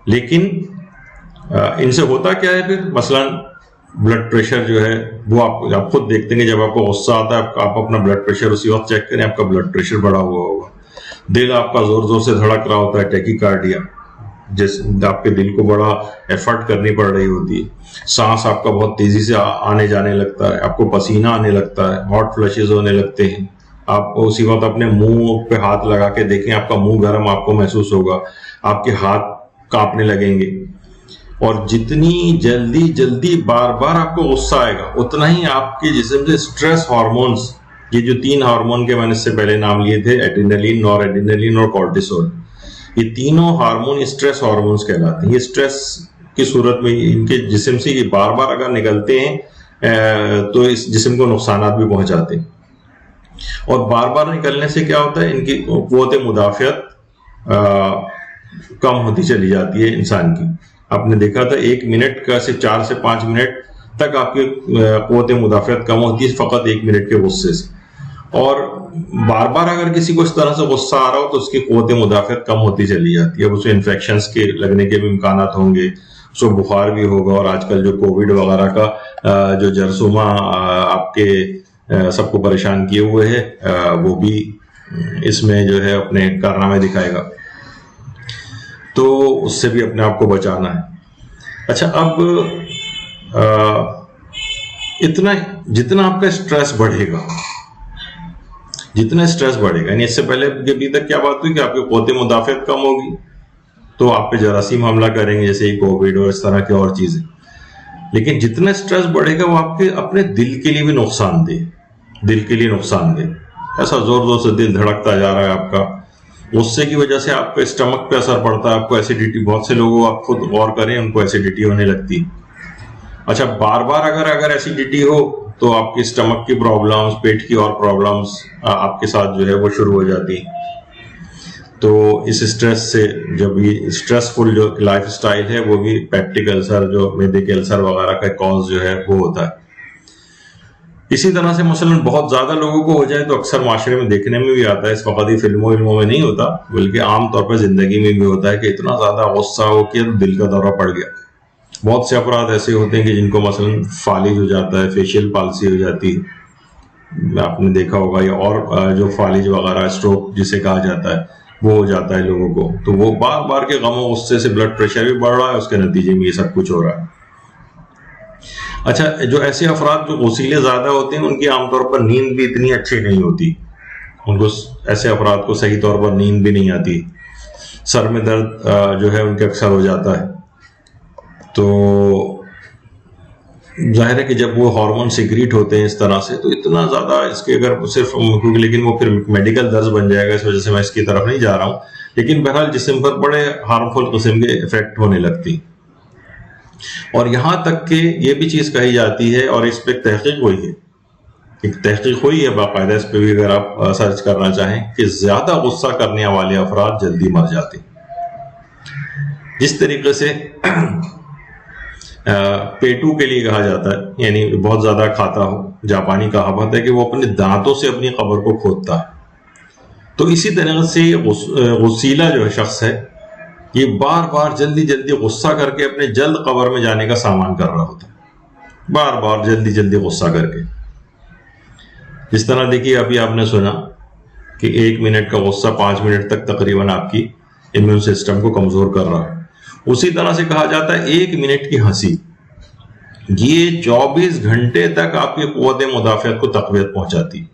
لیکن ان سے ہوتا کیا ہے پھر؟ مثلا بلڈ پریشر جو ہے وہ آپ خود دیکھتے ہیں، جب آپ کو غصہ آتا ہے آپ اپنا بلڈ پریشر اسی وقت چیک کریں، آپ کا بلڈ پریشر بڑھا ہوا ہوگا. دل آپ کا زور زور سے دھڑک رہا ہوتا ہے، ٹیکی کارڈیا، جس آپ کے دل کو بڑا ایفرٹ کرنی پڑ رہی ہوتی ہے. سانس آپ کا بہت تیزی سے آنے جانے لگتا ہے، آپ کو پسینہ آنے لگتا ہے، ہاٹ فلشز ہونے لگتے ہیں. آپ اسی وقت اپنے منہ پہ ہاتھ لگا کے دیکھیں، آپ کا منہ گرم آپ کو محسوس ہوگا، آپ کے ہاتھ کانپنے لگیں گے. اور جتنی جلدی بار بار آپ کو غصہ آئے گا اتنا ہی آپ کے جسم سے سٹریس ہارمونز، یہ جو 3 ہارمون کے میں نے اس سے پہلے نام لیے تھے، ایڈرینلین، نور ایڈرینلین اور کورٹیسول، یہ تینوں ہارمون اسٹریس ہارمونز کہلاتے ہیں. یہ اسٹریس کی صورت میں ان کے جسم سے یہ بار بار اگر نکلتے ہیں تو اس جسم کو نقصانات بھی پہنچاتے ہیں. اور بار بار نکلنے سے کیا ہوتا ہے، ان کی قوت مدافعت کم ہوتی چلی جاتی ہے انسان کی. آپ نے دیکھا تھا 1 منٹ کا صرف 4 سے 5 منٹ تک آپ کی قوت مدافعت کم ہوتی ہے فقط 1 منٹ کے غصے سے. اور بار بار اگر کسی کو اس طرح سے غصہ آ رہا ہو تو اس کی قوت مدافعت کم ہوتی چلی جاتی ہے. اب اسے انفیکشنز کے لگنے کے بھی امکانات ہوں گے، اس کو بخار بھی ہوگا، اور آج کل جو کووڈ وغیرہ کا جو جرثومہ آپ کے سب کو پریشان کیے ہوئے ہے وہ بھی اس میں جو ہے اپنے کارنامے دکھائے گا. تو اس سے بھی اپنے آپ کو بچانا ہے. اچھا اب جتنا آپ کا اسٹریس بڑھے گا، یعنی اس سے پہلے ابھی تک کیا بات ہوئی کہ آپ کی قوت مدافعت کم ہوگی تو آپ پہ جراثیم حملہ کریں گے، جیسے کووڈ اور اس طرح کی اور چیزیں. لیکن جتنا سٹریس بڑھے گا وہ آپ کے اپنے دل کے لیے بھی نقصان دہ، دل کے لیے نقصان دہ. ایسا زور زور سے دل دھڑکتا جا رہا ہے آپ کا، غصے کی وجہ سے آپ کے اسٹمک پہ اثر پڑتا ہے، آپ کو ایسیڈیٹی، بہت سے لوگوں آپ خود غور کریں ان کو ایسیڈیٹی ہونے لگتی. اچھا بار بار اگر ایسیڈیٹی ہو تو آپ کی اسٹمک کی پرابلمس، پیٹ کی اور پرابلمس آپ کے ساتھ جو ہے وہ شروع ہو جاتی. تو اس اسٹریس سے، جب یہ اسٹریسفل جو لائف اسٹائل ہے وہ بھی پیپٹک السر، جو معدے کے السر وغیرہ کا کاز جو ہے وہ ہوتا ہے. اسی طرح سے مثلاً بہت زیادہ لوگوں کو ہو جائے تو اکثر معاشرے میں دیکھنے میں بھی آتا ہے، اس وقت ہی فلموں میں نہیں ہوتا بلکہ عام طور پر زندگی میں بھی ہوتا ہے کہ اتنا زیادہ غصہ ہو کہ دل کا دورہ پڑ گیا. بہت سے افراد ایسے ہوتے ہیں کہ جن کو مثلاً فالج ہو جاتا ہے، فیشیل پالسی ہو جاتی ہے، آپ نے دیکھا ہوگا، یا اور جو فالج وغیرہ، اسٹروک جسے کہا جاتا ہے، وہ ہو جاتا ہے لوگوں کو. تو وہ بار بار کے غم و غصے سے بلڈ پریشر بھی بڑھ رہا ہے، اس کے نتیجے میں یہ سب کچھ ہو رہا ہے. اچھا جو ایسے افراد جو غصیلے زیادہ ہوتے ہیں ان کی عام طور پر نیند بھی اتنی اچھی نہیں ہوتی، ان کو، ایسے افراد کو صحیح طور پر نیند بھی نہیں آتی، سر میں درد جو ہے ان کے اکثر ہو جاتا ہے. تو ظاہر ہے کہ جب وہ ہارمون سیکریٹ ہوتے ہیں اس طرح سے تو اتنا زیادہ اس کے اگر صرف، لیکن وہ پھر میڈیکل درد بن جائے گا، اس وجہ سے میں اس کی طرف نہیں جا رہا ہوں. لیکن بہرحال جسم پر بڑے ہارمفل قسم کے افیکٹ ہونے لگتی. اور یہاں تک کہ یہ بھی چیز کہی جاتی ہے، اور اس پہ تحقیق ہوئی ہے، ایک تحقیق ہوئی ہے باقاعدہ، اس پہ بھی اگر آپ سرچ کرنا چاہیں، کہ زیادہ غصہ کرنے والے افراد جلدی مر جاتے. جس طریقے سے پیٹو کے لیے کہا جاتا ہے، یعنی بہت زیادہ کھاتا ہو، جاپانی کہاوت ہے کہ وہ اپنے دانتوں سے اپنی قبر کو کھودتا ہے. تو اسی طرح سے غصیلا جو شخص ہے یہ بار بار جلدی جلدی غصہ کر کے اپنے جلد قبر میں جانے کا سامان کر رہا ہوتا ہے، بار بار جلدی جلدی غصہ کر کے. جس طرح دیکھیے ابھی آپ نے سنا کہ 1 منٹ کا غصہ 5 منٹ تک تقریباً آپ کی امیون سسٹم کو کمزور کر رہا ہے. اسی طرح سے کہا جاتا ہے 1 منٹ کی ہنسی یہ 24 گھنٹے تک آپ کی قوت مدافعت کو تقویت پہنچاتی.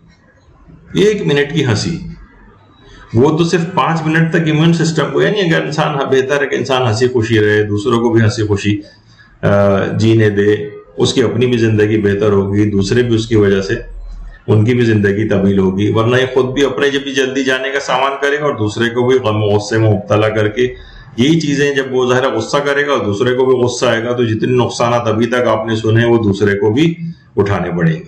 1 منٹ کی ہنسی، وہ تو صرف 5 منٹ تک امیون سسٹم کو، یعنی اگر انسان، بہتر ہے کہ انسان ہنسی خوشی رہے، دوسروں کو بھی ہنسی خوشی جینے دے، اس کی اپنی بھی زندگی بہتر ہوگی، دوسرے بھی اس کی وجہ سے ان کی بھی زندگی طویل ہوگی. ورنہ یہ خود بھی اپنے جب بھی جلدی جانے کا سامان کرے گا اور دوسرے کو بھی غم و غصے میں مبتلا کر کے، یہی چیزیں جب وہ ظاہر غصہ کرے گا اور دوسرے کو بھی غصہ آئے گا تو جتنے نقصانات ابھی تک آپ نے سنے وہ دوسرے کو بھی اٹھانے پڑیں گے.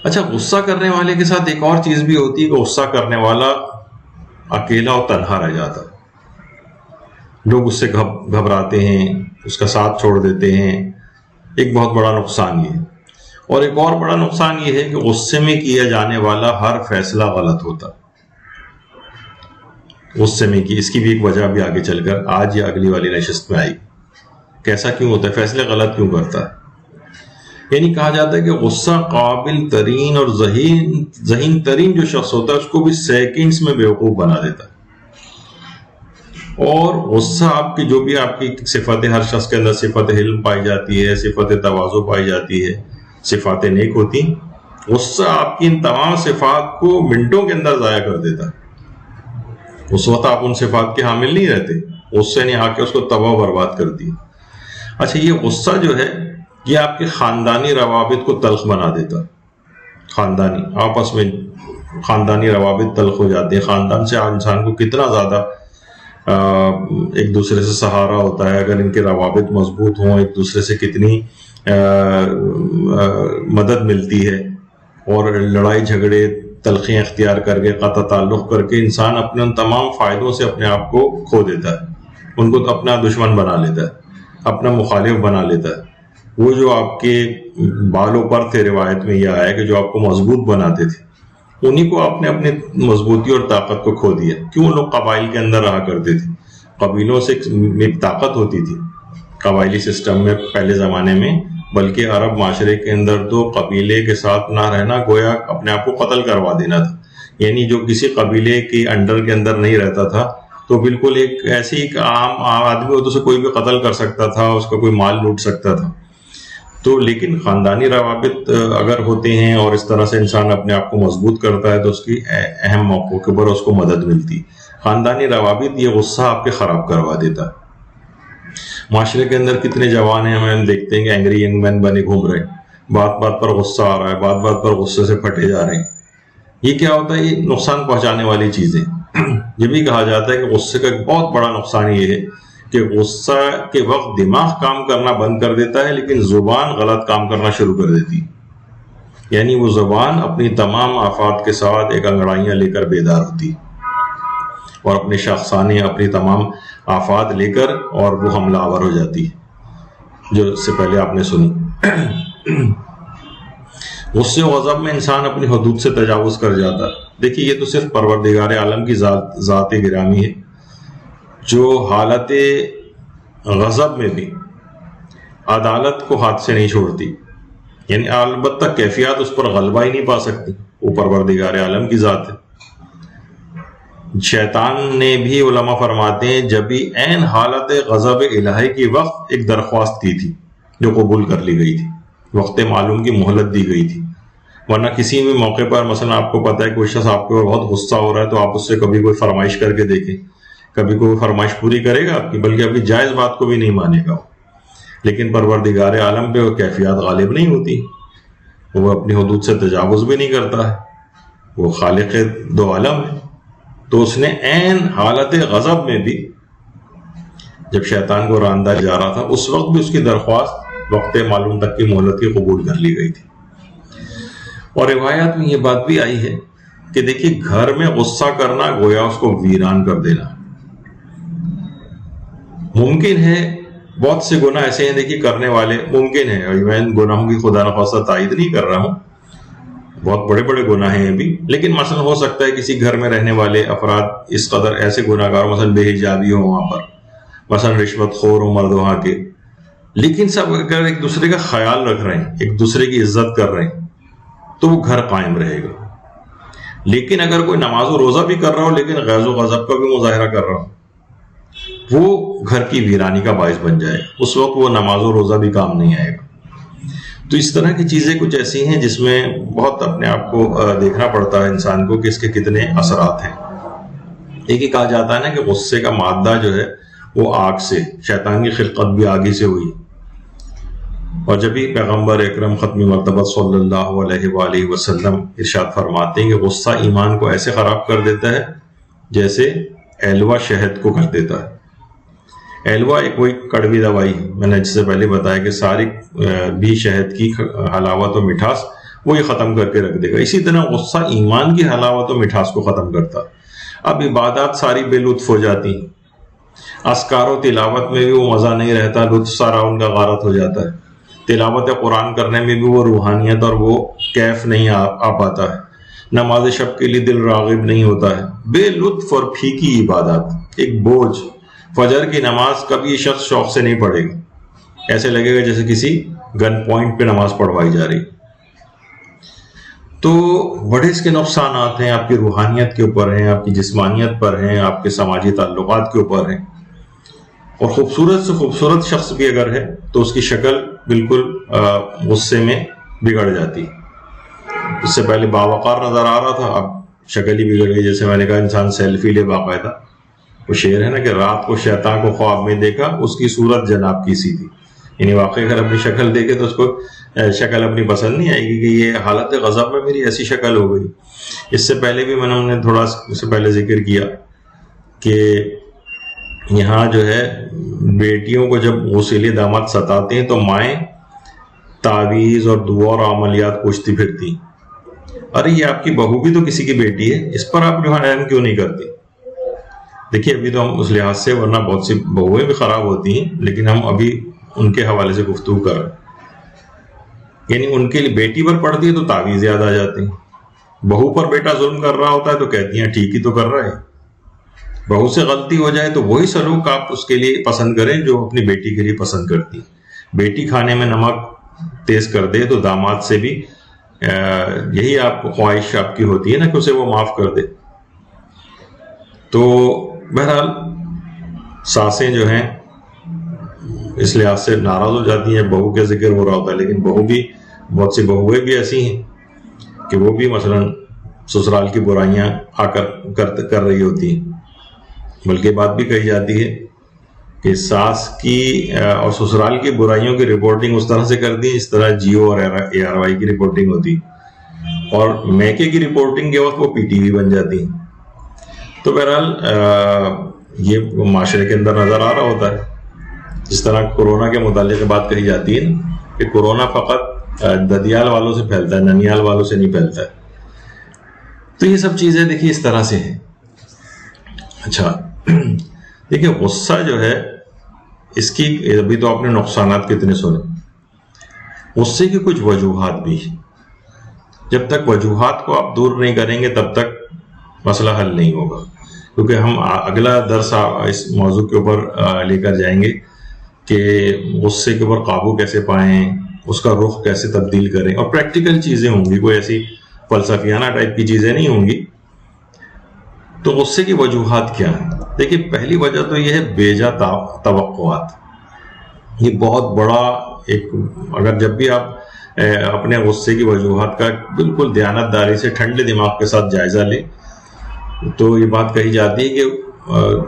اچھا غصہ کرنے والے کے ساتھ ایک اور چیز بھی ہوتی ہے کہ غصہ کرنے والا اکیلا اور تنہا رہ جاتا. لوگ اس سے گھبراتے ہیں، اس کا ساتھ چھوڑ دیتے ہیں. ایک بہت بڑا نقصان یہ ہے. اور ایک اور بڑا نقصان یہ ہے کہ غصے میں کیا جانے والا ہر فیصلہ غلط ہوتا. غصے میں کی، اس کی بھی ایک وجہ بھی آگے چل کر آج یا اگلی والی نشست میں آئی. کیسا کیوں ہوتا ہے، فیصلے غلط کیوں کرتا ہے؟ یعنی کہا جاتا ہے کہ غصہ قابل ترین اور ذہین ترین جو شخص ہوتا ہے اس کو بھی سیکنڈز میں بیوقوف بنا دیتا ہے. اور غصہ آپ کی جو بھی آپ کی صفت، ہر شخص کے اندر صفت حلم پائی جاتی ہے، صفت تواضع پائی جاتی ہے، صفات نیک ہوتی. غصہ آپ کی ان تمام صفات کو منٹوں کے اندر ضائع کر دیتا ہے. اس وقت آپ ان صفات کے حامل نہیں رہتے، غصے نے آ کے اس کو تباہ برباد کر دی. اچھا یہ غصہ جو ہے یہ آپ کے خاندانی روابط کو تلخ بنا دیتا. خاندانی آپس میں خاندانی روابط تلخ ہو جاتے ہیں. خاندان سے انسان کو کتنا زیادہ ایک دوسرے سے سہارا ہوتا ہے اگر ان کے روابط مضبوط ہوں، ایک دوسرے سے کتنی مدد ملتی ہے. اور لڑائی جھگڑے تلخیاں اختیار کر کے، قطع تعلق کر کے انسان اپنے ان تمام فائدوں سے اپنے آپ کو کھو دیتا ہے، ان کو اپنا دشمن بنا لیتا ہے، اپنا مخالف بنا لیتا ہے. وہ جو آپ کے بالوں پر تھے، روایت میں یہ آیا کہ جو آپ کو مضبوط بناتے تھے انہی کو آپ نے اپنی مضبوطی اور طاقت کو کھو دیا. کیوں؟ لوگ قبائل کے اندر رہا کرتے تھے، قبیلوں سے ایک طاقت ہوتی تھی قبائلی سسٹم میں پہلے زمانے میں. بلکہ عرب معاشرے کے اندر تو قبیلے کے ساتھ نہ رہنا گویا اپنے آپ کو قتل کروا دینا تھا. یعنی جو کسی قبیلے کے انڈر کے اندر نہیں رہتا تھا تو بالکل ایک ایسی ایک عام آدمی ہوتا، اسے کوئی بھی قتل کر سکتا تھا، اس کا کوئی مال لوٹ سکتا تھا. تو لیکن خاندانی روابط اگر ہوتے ہیں اور اس طرح سے انسان اپنے آپ کو مضبوط کرتا ہے تو اس کی اہم موقعوں کے اوپر اس کو مدد ملتی. خاندانی روابط یہ غصہ آپ کے خراب کروا دیتا. معاشرے کے اندر کتنے جوان ہیں ہمیں دیکھتے ہیں کہ اینگری ینگ مین بنے گھوم رہے ہیں, بات بات پر غصہ آ رہا ہے, بات بات پر غصے سے پھٹے جا رہے ہیں. یہ کیا ہوتا ہے؟ یہ نقصان پہنچانے والی چیزیں. یہ بھی کہا جاتا ہے کہ غصے کا ایک بہت بڑا نقصان یہ ہے کہ غصہ کے وقت دماغ کام کرنا بند کر دیتا ہے لیکن زبان غلط کام کرنا شروع کر دیتی ہے. یعنی وہ زبان اپنی تمام آفات کے ساتھ ایک انگڑائیاں لے کر بیدار ہوتی اور اپنے شخصانے اپنی تمام آفات لے کر اور وہ حملہ آور ہو جاتی ہے جو اس سے پہلے آپ نے سنی. غصے و غضب میں انسان اپنی حدود سے تجاوز کر جاتا ہے. دیکھیے یہ تو صرف پروردگار عالم کی ذات گرامی ہے جو حالت غضب میں بھی عدالت کو ہاتھ سے نہیں چھوڑتی. یعنی البتہ کیفیات اس پر غلبہ ہی نہیں پا سکتی, وہ پروردگار عالم کی ذات ہے. شیطان نے بھی علماء فرماتے ہیں جب بھی عین حالت غضب الہی کی وقت ایک درخواست کی تھی جو قبول کر لی گئی تھی, وقت معلوم کی مہلت دی گئی تھی. ورنہ کسی بھی موقع پر مثلا آپ کو پتہ ہے کوئی شخص آپ کے اوپر بہت غصہ ہو رہا ہے تو آپ اس سے کبھی کوئی فرمائش کر کے دیکھیں, کبھی کوئی فرمائش پوری کرے گا آپ کی, بلکہ آپ کی جائز بات کو بھی نہیں مانے گا. لیکن پروردگار عالم پہ وہ کیفیات غالب نہیں ہوتی, وہ اپنی حدود سے تجاوز بھی نہیں کرتا ہے, وہ خالق دو عالم ہے. تو اس نے عین حالت غضب میں بھی جب شیطان کو راندہ جا رہا تھا اس وقت بھی اس کی درخواست وقت معلوم تک کی مہلت کی قبول کر لی گئی تھی. اور روایات میں یہ بات بھی آئی ہے کہ دیکھیے گھر میں غصہ کرنا گویا اس کو ویران کر دینا. ممکن ہے بہت سے گناہ ایسے ہیں دیکھیے کرنے والے ممکن ہے, اور میں ان گناہوں کی خدا نخواستہ تائید نہیں کر رہا ہوں, بہت بڑے بڑے گناہ ہیں ابھی, لیکن مثلا ہو سکتا ہے کسی گھر میں رہنے والے افراد اس قدر ایسے گناہ گار مثلا بے حجابی ہوں وہاں پر, مثلا رشوت خور ہوں مرد وہاں کے, لیکن سب اگر ایک دوسرے کا خیال رکھ رہے ہیں, ایک دوسرے کی عزت کر رہے ہیں تو وہ گھر قائم رہے گا. لیکن اگر کوئی نماز و روزہ بھی کر رہا ہو لیکن غیظ و غضب کا بھی مظاہرہ کر رہا ہو, وہ گھر کی ویرانی کا باعث بن جائے, اس وقت وہ نماز و روزہ بھی کام نہیں آئے گا. تو اس طرح کی چیزیں کچھ ایسی ہیں جس میں بہت اپنے آپ کو دیکھنا پڑتا ہے انسان کو کہ اس کے کتنے اثرات ہیں. ایک ہی کہا جاتا ہے نا کہ غصے کا مادہ جو ہے وہ آگ سے, شیطان کی خلقت بھی آگ ہی سے ہوئی. اور جب بھی پیغمبر اکرم ختم مرتبہ صلی اللہ علیہ وآلہ وسلم ارشاد فرماتے ہیں کہ غصہ ایمان کو ایسے خراب کر دیتا ہے جیسے ایلوا شہد کو کر دیتا ہے. ایلوا ایک کوئی کڑوی دوائی, میں نے جس سے پہلے بتایا کہ ساری بھی شہد کی حلاوت و مٹھاس وہ یہ ختم کر کے رکھ دے گا. اسی طرح غصہ ایمان کی حلاوت و مٹھاس کو ختم کرتا. اب عبادات ساری بے لطف ہو جاتی ہیں, اذکار و تلاوت میں بھی وہ مزہ نہیں رہتا, لطف سارا ان کا غارت ہو جاتا ہے. تلاوت قرآن کرنے میں بھی وہ روحانیت اور وہ کیف نہیں آ پاتا ہے. نماز شب کے لیے دل راغب نہیں ہوتا ہے. بے لطف اور پھیکی عبادات, ایک بوجھ. فجر کی نماز کبھی یہ شخص شوق سے نہیں پڑھے گا, ایسے لگے گا جیسے کسی گن پوائنٹ پہ نماز پڑھوائی جا رہی. تو بڑے اس کے نقصانات ہیں, آپ کی روحانیت کے اوپر ہیں, آپ کی جسمانیت پر ہیں, آپ کے سماجی تعلقات کے اوپر ہیں. اور خوبصورت سے خوبصورت شخص بھی اگر ہے تو اس کی شکل بالکل غصے میں بگڑ جاتی. اس سے پہلے باوقار نظر آ رہا تھا, اب شکل ہی بگڑ گئی. جیسے میں نے کہا انسان سیلفی لے باقاعدہ, وہ شعر ہے نا کہ رات کو شیطان کو خواب میں دیکھا اس کی صورت جناب کی سی تھی. یعنی واقعی اگر اپنی شکل دیکھے تو اس کو شکل اپنی پسند نہیں آئے گی کہ یہ حالت غضب میں میری ایسی شکل ہو گئی. اس سے پہلے بھی ہم نے تھوڑا اس سے پہلے ذکر کیا کہ یہاں جو ہے بیٹیوں کو جب غسیلے داماد ستاتے ہیں تو مائیں تعویذ اور دعا اور عملیات پوچھتی پھرتی. ارے یہ آپ کی بہو بھی تو کسی کی بیٹی ہے, اس پر آپ جو ہے کیوں نہیں کرتی. دیکھیے ابھی تو ہم اس لحاظ سے, ورنہ بہت سی بہویں بھی خراب ہوتی ہیں, لیکن ہم ابھی ان کے حوالے سے گفتگو کر رہے ہیں. یعنی ان کے لیے بیٹی پر پڑتی ہے تو تعویذ یاد آ جاتے ہیں. بہو پر بیٹا ظلم کر رہا ہوتا ہے تو کہتی ہیں ٹھیک ہی تو کر رہا ہے. بہو سے غلطی ہو جائے تو وہی سلوک آپ اس کے لیے پسند کریں جو اپنی بیٹی کے لیے پسند کرتی. بیٹی کھانے میں نمک تیز کر دے تو داماد سے بھی یہی آپ کو خواہش آپ کی ہوتی ہے نا کہ اسے وہ معاف کر دے. تو بہرحال ساسیں جو ہیں اس لحاظ سے ناراض ہو جاتی ہیں. بہو کا ذکر ہو رہا ہوتا ہے, لیکن بہو بھی بہت سی بہویں بھی ایسی ہیں کہ وہ بھی مثلا سسرال کی برائیاں آ کر رہی ہوتی ہیں. بلکہ بات بھی کہی جاتی ہے کہ ساس کی اور سسرال کی برائیوں کی رپورٹنگ اس طرح سے کر دی اس طرح جیو اور ARY کی رپورٹنگ ہوتی، اور میکے کی رپورٹنگ کے وقت وہ PTV بن جاتی. تو بہرحال یہ معاشرے کے اندر نظر آ رہا ہوتا ہے. جس طرح کورونا کے متعلق بات کہی جاتی ہے کہ کورونا فقط ددیال والوں سے پھیلتا ہے، ننیال والوں سے نہیں پھیلتا ہے. تو یہ سب چیزیں دیکھیے اس طرح سے ہیں. اچھا دیکھیے غصہ جو ہے اس کی ابھی تو آپ نے نقصانات کتنے سنے، غصے کی کچھ وجوہات بھی. جب تک وجوہات کو آپ دور نہیں کریں گے تب تک مسئلہ حل نہیں ہوگا، کیونکہ ہم اگلا درس اس موضوع کے اوپر لے کر جائیں گے کہ غصے کے اوپر قابو کیسے پائیں، اس کا رخ کیسے تبدیل کریں، اور پریکٹیکل چیزیں ہوں گی، کوئی ایسی فلسفیانہ ٹائپ کی چیزیں نہیں ہوں گی. تو غصے کی وجوہات کیا ہیں؟ دیکھیے پہلی وجہ تو یہ ہے بیجا توقعات. یہ بہت بڑا ایک، اگر جب بھی آپ اپنے غصے کی وجوہات کا بالکل دیانتداری سے ٹھنڈے دماغ کے ساتھ جائزہ لیں تو یہ بات کہی جاتی ہے کہ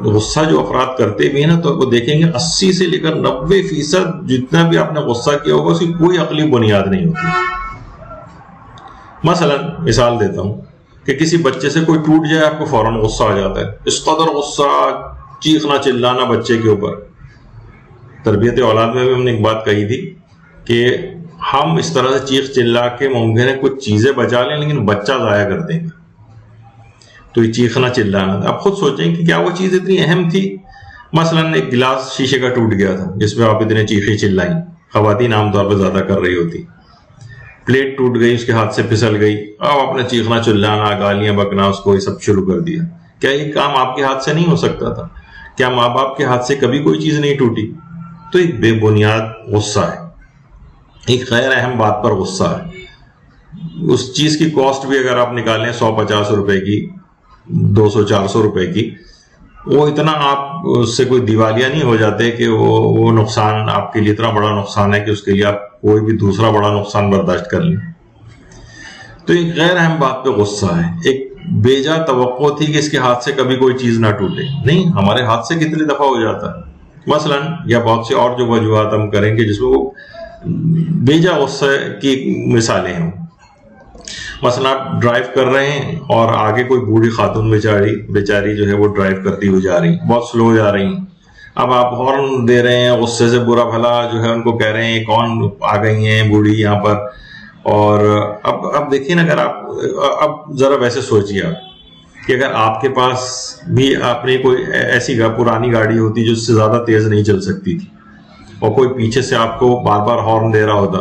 غصہ جو افراد کرتے بھی ہیں نا تو وہ دیکھیں گے 80 سے لے کر 90% جتنا بھی آپ نے غصہ کیا ہوگا اس کی کوئی عقلی بنیاد نہیں ہوتی. مثلا مثال دیتا ہوں کہ کسی بچے سے کوئی ٹوٹ جائے آپ کو فوراً غصہ آ جاتا ہے، اس قدر غصہ، چیخنا چلانا بچے کے اوپر. تربیت اولاد میں بھی ہم نے ایک بات کہی تھی کہ ہم اس طرح سے چیخ چلا کے ممکن ہے کچھ چیزیں بچا لیں لیکن بچہ ضائع کر دیں گے. تو یہ چیخنا چلانا، آپ خود سوچیں کہ کیا وہ چیز اتنی اہم تھی؟ مثلا ایک گلاس شیشے کا ٹوٹ گیا تھا جس میں آپ اتنے چیخیں چلائیں، خواتین عام طور پہ زیادہ کر رہی ہوتی. پلیٹ ٹوٹ گئی، اس کے ہاتھ سے پھسل گئی، اب آپ نے چیخنا چلانا، گالیاں بکنا اس کو یہ سب شروع کر دیا. کیا یہ کام آپ کے ہاتھ سے نہیں ہو سکتا تھا؟ کیا ماں باپ کے ہاتھ سے کبھی کوئی چیز نہیں ٹوٹی؟ تو ایک بے بنیاد غصہ ہے، ایک غیر اہم بات پر غصہ ہے. اس چیز کی کاسٹ بھی اگر آپ نکالیں 150 روپے کی، 200-400 روپے کی، وہ اتنا آپ اس سے کوئی دیوالیہ نہیں ہو جاتے کہ وہ نقصان آپ کے لیے اتنا بڑا نقصان ہے کہ اس کے لیے آپ کوئی بھی دوسرا بڑا نقصان برداشت کر لیں. تو ایک غیر اہم بات پہ غصہ ہے. ایک بیجا توقع تھی کہ اس کے ہاتھ سے کبھی کوئی چیز نہ ٹوٹے، نہیں، ہمارے ہاتھ سے کتنی دفعہ ہو جاتا ہے. مثلا یا بہت سے اور جو وجوہات ہم کریں گے جس میں وہ بیجا غصے کی مثالیں ہیں. مثلا آپ ڈرائیو کر رہے ہیں اور آگے کوئی بوڑھی خاتون بیچاری جو ہے وہ ڈرائیو کرتی ہوئی جا رہی، بہت سلو جا رہی ہیں. اب آپ ہارن دے رہے ہیں، غصے سے برا بھلا جو ہے ان کو کہہ رہے ہیں کون آ گئی ہیں بوڑھی یہاں پر. اور اب دیکھیے نا، اگر آپ اب ذرا ویسے سوچیے آپ کہ اگر آپ کے پاس بھی اپنی کوئی ایسی پرانی گاڑی ہوتی جو اس سے زیادہ تیز نہیں چل سکتی تھی اور کوئی پیچھے سے آپ کو بار بار ہارن دے رہا ہوتا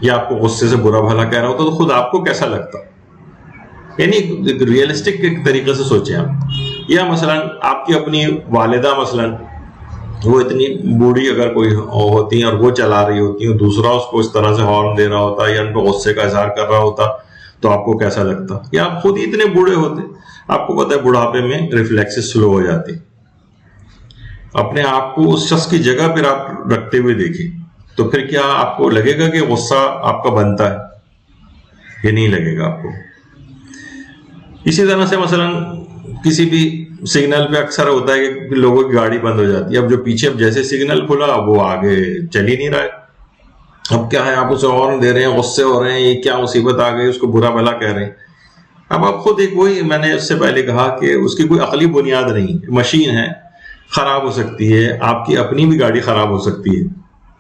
یا آپ کو غصے سے برا بھلا کہہ رہا ہوتا تو خود آپ کو کیسا لگتا؟ یعنی ریئلسٹک ایک طریقے سے سوچیں آپ. یا مثلا آپ کی اپنی والدہ مثلا وہ اتنی بوڑھی اگر کوئی ہوتی ہیں اور وہ چلا رہی ہوتی ہیں، دوسرا اس کو اس طرح سے ہارن دے رہا ہوتا یا ان کو غصے کا اظہار کر رہا ہوتا تو آپ کو کیسا لگتا؟ یا آپ خود ہی اتنے بوڑھے ہوتے، آپ کو پتہ ہے بڑھاپے میں ریفلیکسز سلو ہو جاتے. اپنے آپ کو اس شخص کی جگہ پھر آپ رکھتے ہوئے دیکھیں تو پھر کیا آپ کو لگے گا کہ غصہ آپ کا بنتا ہے؟ یہ نہیں لگے گا آپ کو. اسی طرح سے مثلا کسی بھی سگنل پہ اکثر ہوتا ہے کہ لوگوں کی گاڑی بند ہو جاتی ہے. اب جو پیچھے اب جیسے سگنل کھلا وہ آگے چل ہی نہیں رہا ہے. اب کیا ہے، آپ اسے ہارن دے رہے ہیں، غصے ہو رہے ہیں، یہ کیا مصیبت آ گئی، اس کو برا بھلا کہہ رہے ہیں. اب آپ خود ایک وہی میں نے اس سے پہلے کہا کہ اس کی کوئی عقلی بنیاد نہیں. مشین ہے، خراب ہو سکتی ہے، آپ کی اپنی بھی گاڑی خراب ہو سکتی ہے.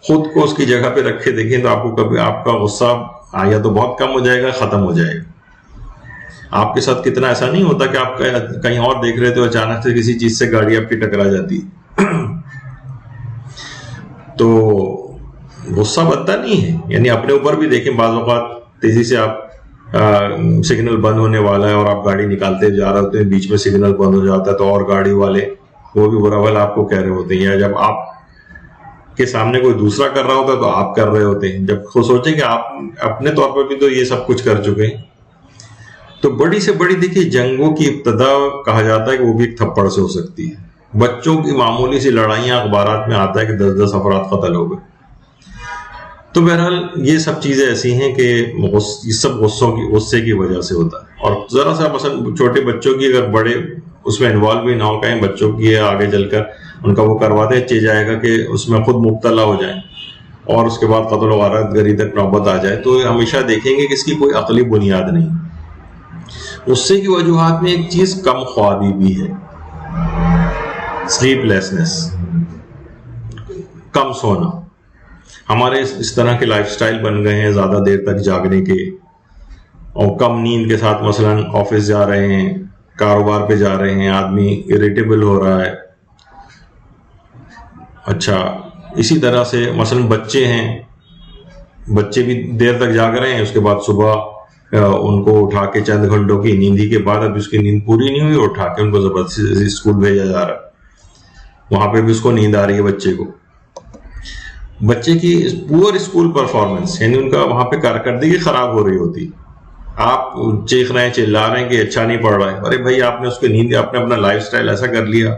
خود کو اس کی جگہ پہ رکھے دیکھیں تو آپ کو کبھی آپ کا غصہ یا تو بہت کم ہو جائے گا، ختم ہو جائے گا. آپ کے ساتھ کتنا ایسا نہیں ہوتا کہ آپ کہیں اور دیکھ رہے تھے اچانک سے کسی چیز سے گاڑی آپ کی ٹکرا جاتی. تو غصہ بنتا نہیں ہے. یعنی اپنے اوپر بھی دیکھیں، بعض اوقات تیزی سے آپ سگنل بند ہونے والا ہے اور آپ گاڑی نکالتے جا رہے ہوتے ہیں، بیچ میں سگنل بند ہو جاتا ہے تو اور گاڑی والے وہ بھی برا بھلا آپ کو کہہ رہے ہوتے ہیں. یا جب آپ کے سامنے کوئی دوسرا کر رہا ہوتا ہے تو آپ کر رہے ہوتے ہیں. جب خود سوچیں کہ آپ اپنے طور پر بھی تو یہ سب کچھ کر چکے ہیں. تو بڑی سے بڑی دیکھیے جنگوں کی ابتدا کہا جاتا ہے کہ وہ بھی ایک تھپڑ سے ہو سکتی ہے. بچوں کی معمولی سی لڑائیاں اخبارات میں آتا ہے کہ 10 افراد قتل ہو گئے. تو بہرحال یہ سب چیزیں ایسی ہیں کہ یہ سب غصے کی وجہ سے ہوتا ہے. اور ذرا سا مثلا چھوٹے بچوں کی اگر بڑے اس میں انوالو بھی نہ ہو، کہیں بچوں کی آگے چل کر ان کا وہ کرواتے چل جائے گا کہ اس میں خود مبتلا ہو جائیں اور اس کے بعد قتل و غارت گری تک نوبت آ جائے، تو ہمیشہ دیکھیں گے کہ اس کی کوئی عقلی بنیاد نہیں۔ غصے کی وجوہات میں ایک چیز کم خوابی بھی ہے، سلیپ لیسنس، کم سونا۔ ہمارے اس طرح کے لائف سٹائل بن گئے ہیں زیادہ دیر تک جاگنے کے، اور کم نیند کے ساتھ مثلاً آفس جا رہے ہیں، کاروبار پہ جا رہے ہیں، آدمی اریٹیبل ہو رہا ہے۔ اچھا، اسی طرح سے مثلاً بچے ہیں، بچے بھی دیر تک جاگ رہے ہیں، اس کے بعد صبح ان کو اٹھا کے چند گھنٹوں کی نیندی کے بعد ابھی اس کی نیند پوری نہیں ہوئی، اٹھا کے ان کو زبردستی اسکول بھیجا جا رہا ہے، وہاں پہ بھی اس کو نیند آ رہی ہے بچے کو۔ بچے کی پور اسکول پرفارمنس، یعنی ان کا وہاں پہ کارکردگی خراب ہو رہی ہوتی، آپ چیخ رہے ہیں، چلا رہے ہیں کہ اچھا نہیں پڑھ رہا ہے۔ ارے بھائی، آپ نے اس کی نیند، آپ نے اپنا لائف سٹائل ایسا کر لیا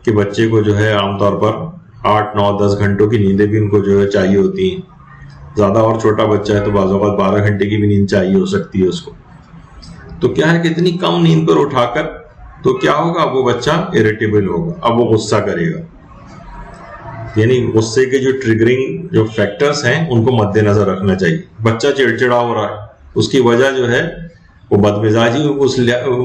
کہ بچے کو جو ہے عام طور پر 8، 9، 10 گھنٹوں کی نیندیں بھی ان کو جو ہے چاہیے ہوتی ہیں، زیادہ اور چھوٹا بچہ ہے تو بعض اوقات 12 گھنٹے کی بھی نیند چاہیے ہو سکتی ہے اس کو۔ تو کیا ہے کہ اتنی کم نیند پر اٹھا کر تو کیا ہوگا، وہ بچہ اریٹیبل ہوگا، اب وہ غصہ کرے گا۔ یعنی غصے کے جو ٹریگرنگ جو فیکٹرز ہیں ان کو مد نظر رکھنا چاہیے۔ بچہ چڑچڑا ہو رہا ہے، اس کی وجہ جو ہے وہ بد مزاجی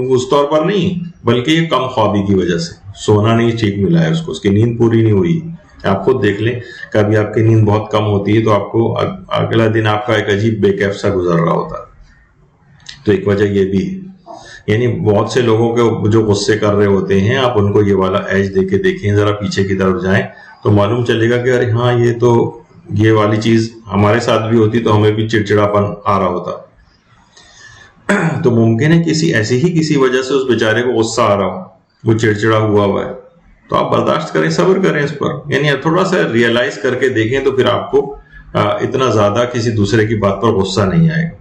اس طور پر نہیں، بلکہ یہ کم خوابی کی وجہ سے، سونا نہیں ٹھیک ملا ہے اس کی نیند پوری نہیں ہوئی۔ آپ خود دیکھ لیں، کبھی آپ کی نیند بہت کم ہوتی ہے تو آپ کو اگلا دن آپ کا ایک عجیب بے کیف سا گزر رہا ہوتا ہے۔ تو ایک وجہ یہ بھی ہے، یعنی بہت سے لوگوں کے جو غصے کر رہے ہوتے ہیں، آپ ان کو یہ والا ایج دے کے دیکھیں، ذرا پیچھے کی طرف جائیں تو معلوم چلے گا کہ ارے ہاں، یہ والی چیز ہمارے ساتھ بھی ہوتی تو ہمیں بھی چڑچڑاپن آ رہا ہوتا۔ تو ممکن ہے کسی وجہ سے اس بیچارے کو غصہ آ رہا ہو، وہ چڑچڑا ہوا ہے، تو آپ برداشت کریں، صبر کریں اس پر، یعنی تھوڑا سا ریئلائز کر کے دیکھیں تو پھر آپ کو اتنا زیادہ کسی دوسرے کی بات پر غصہ نہیں آئے گا۔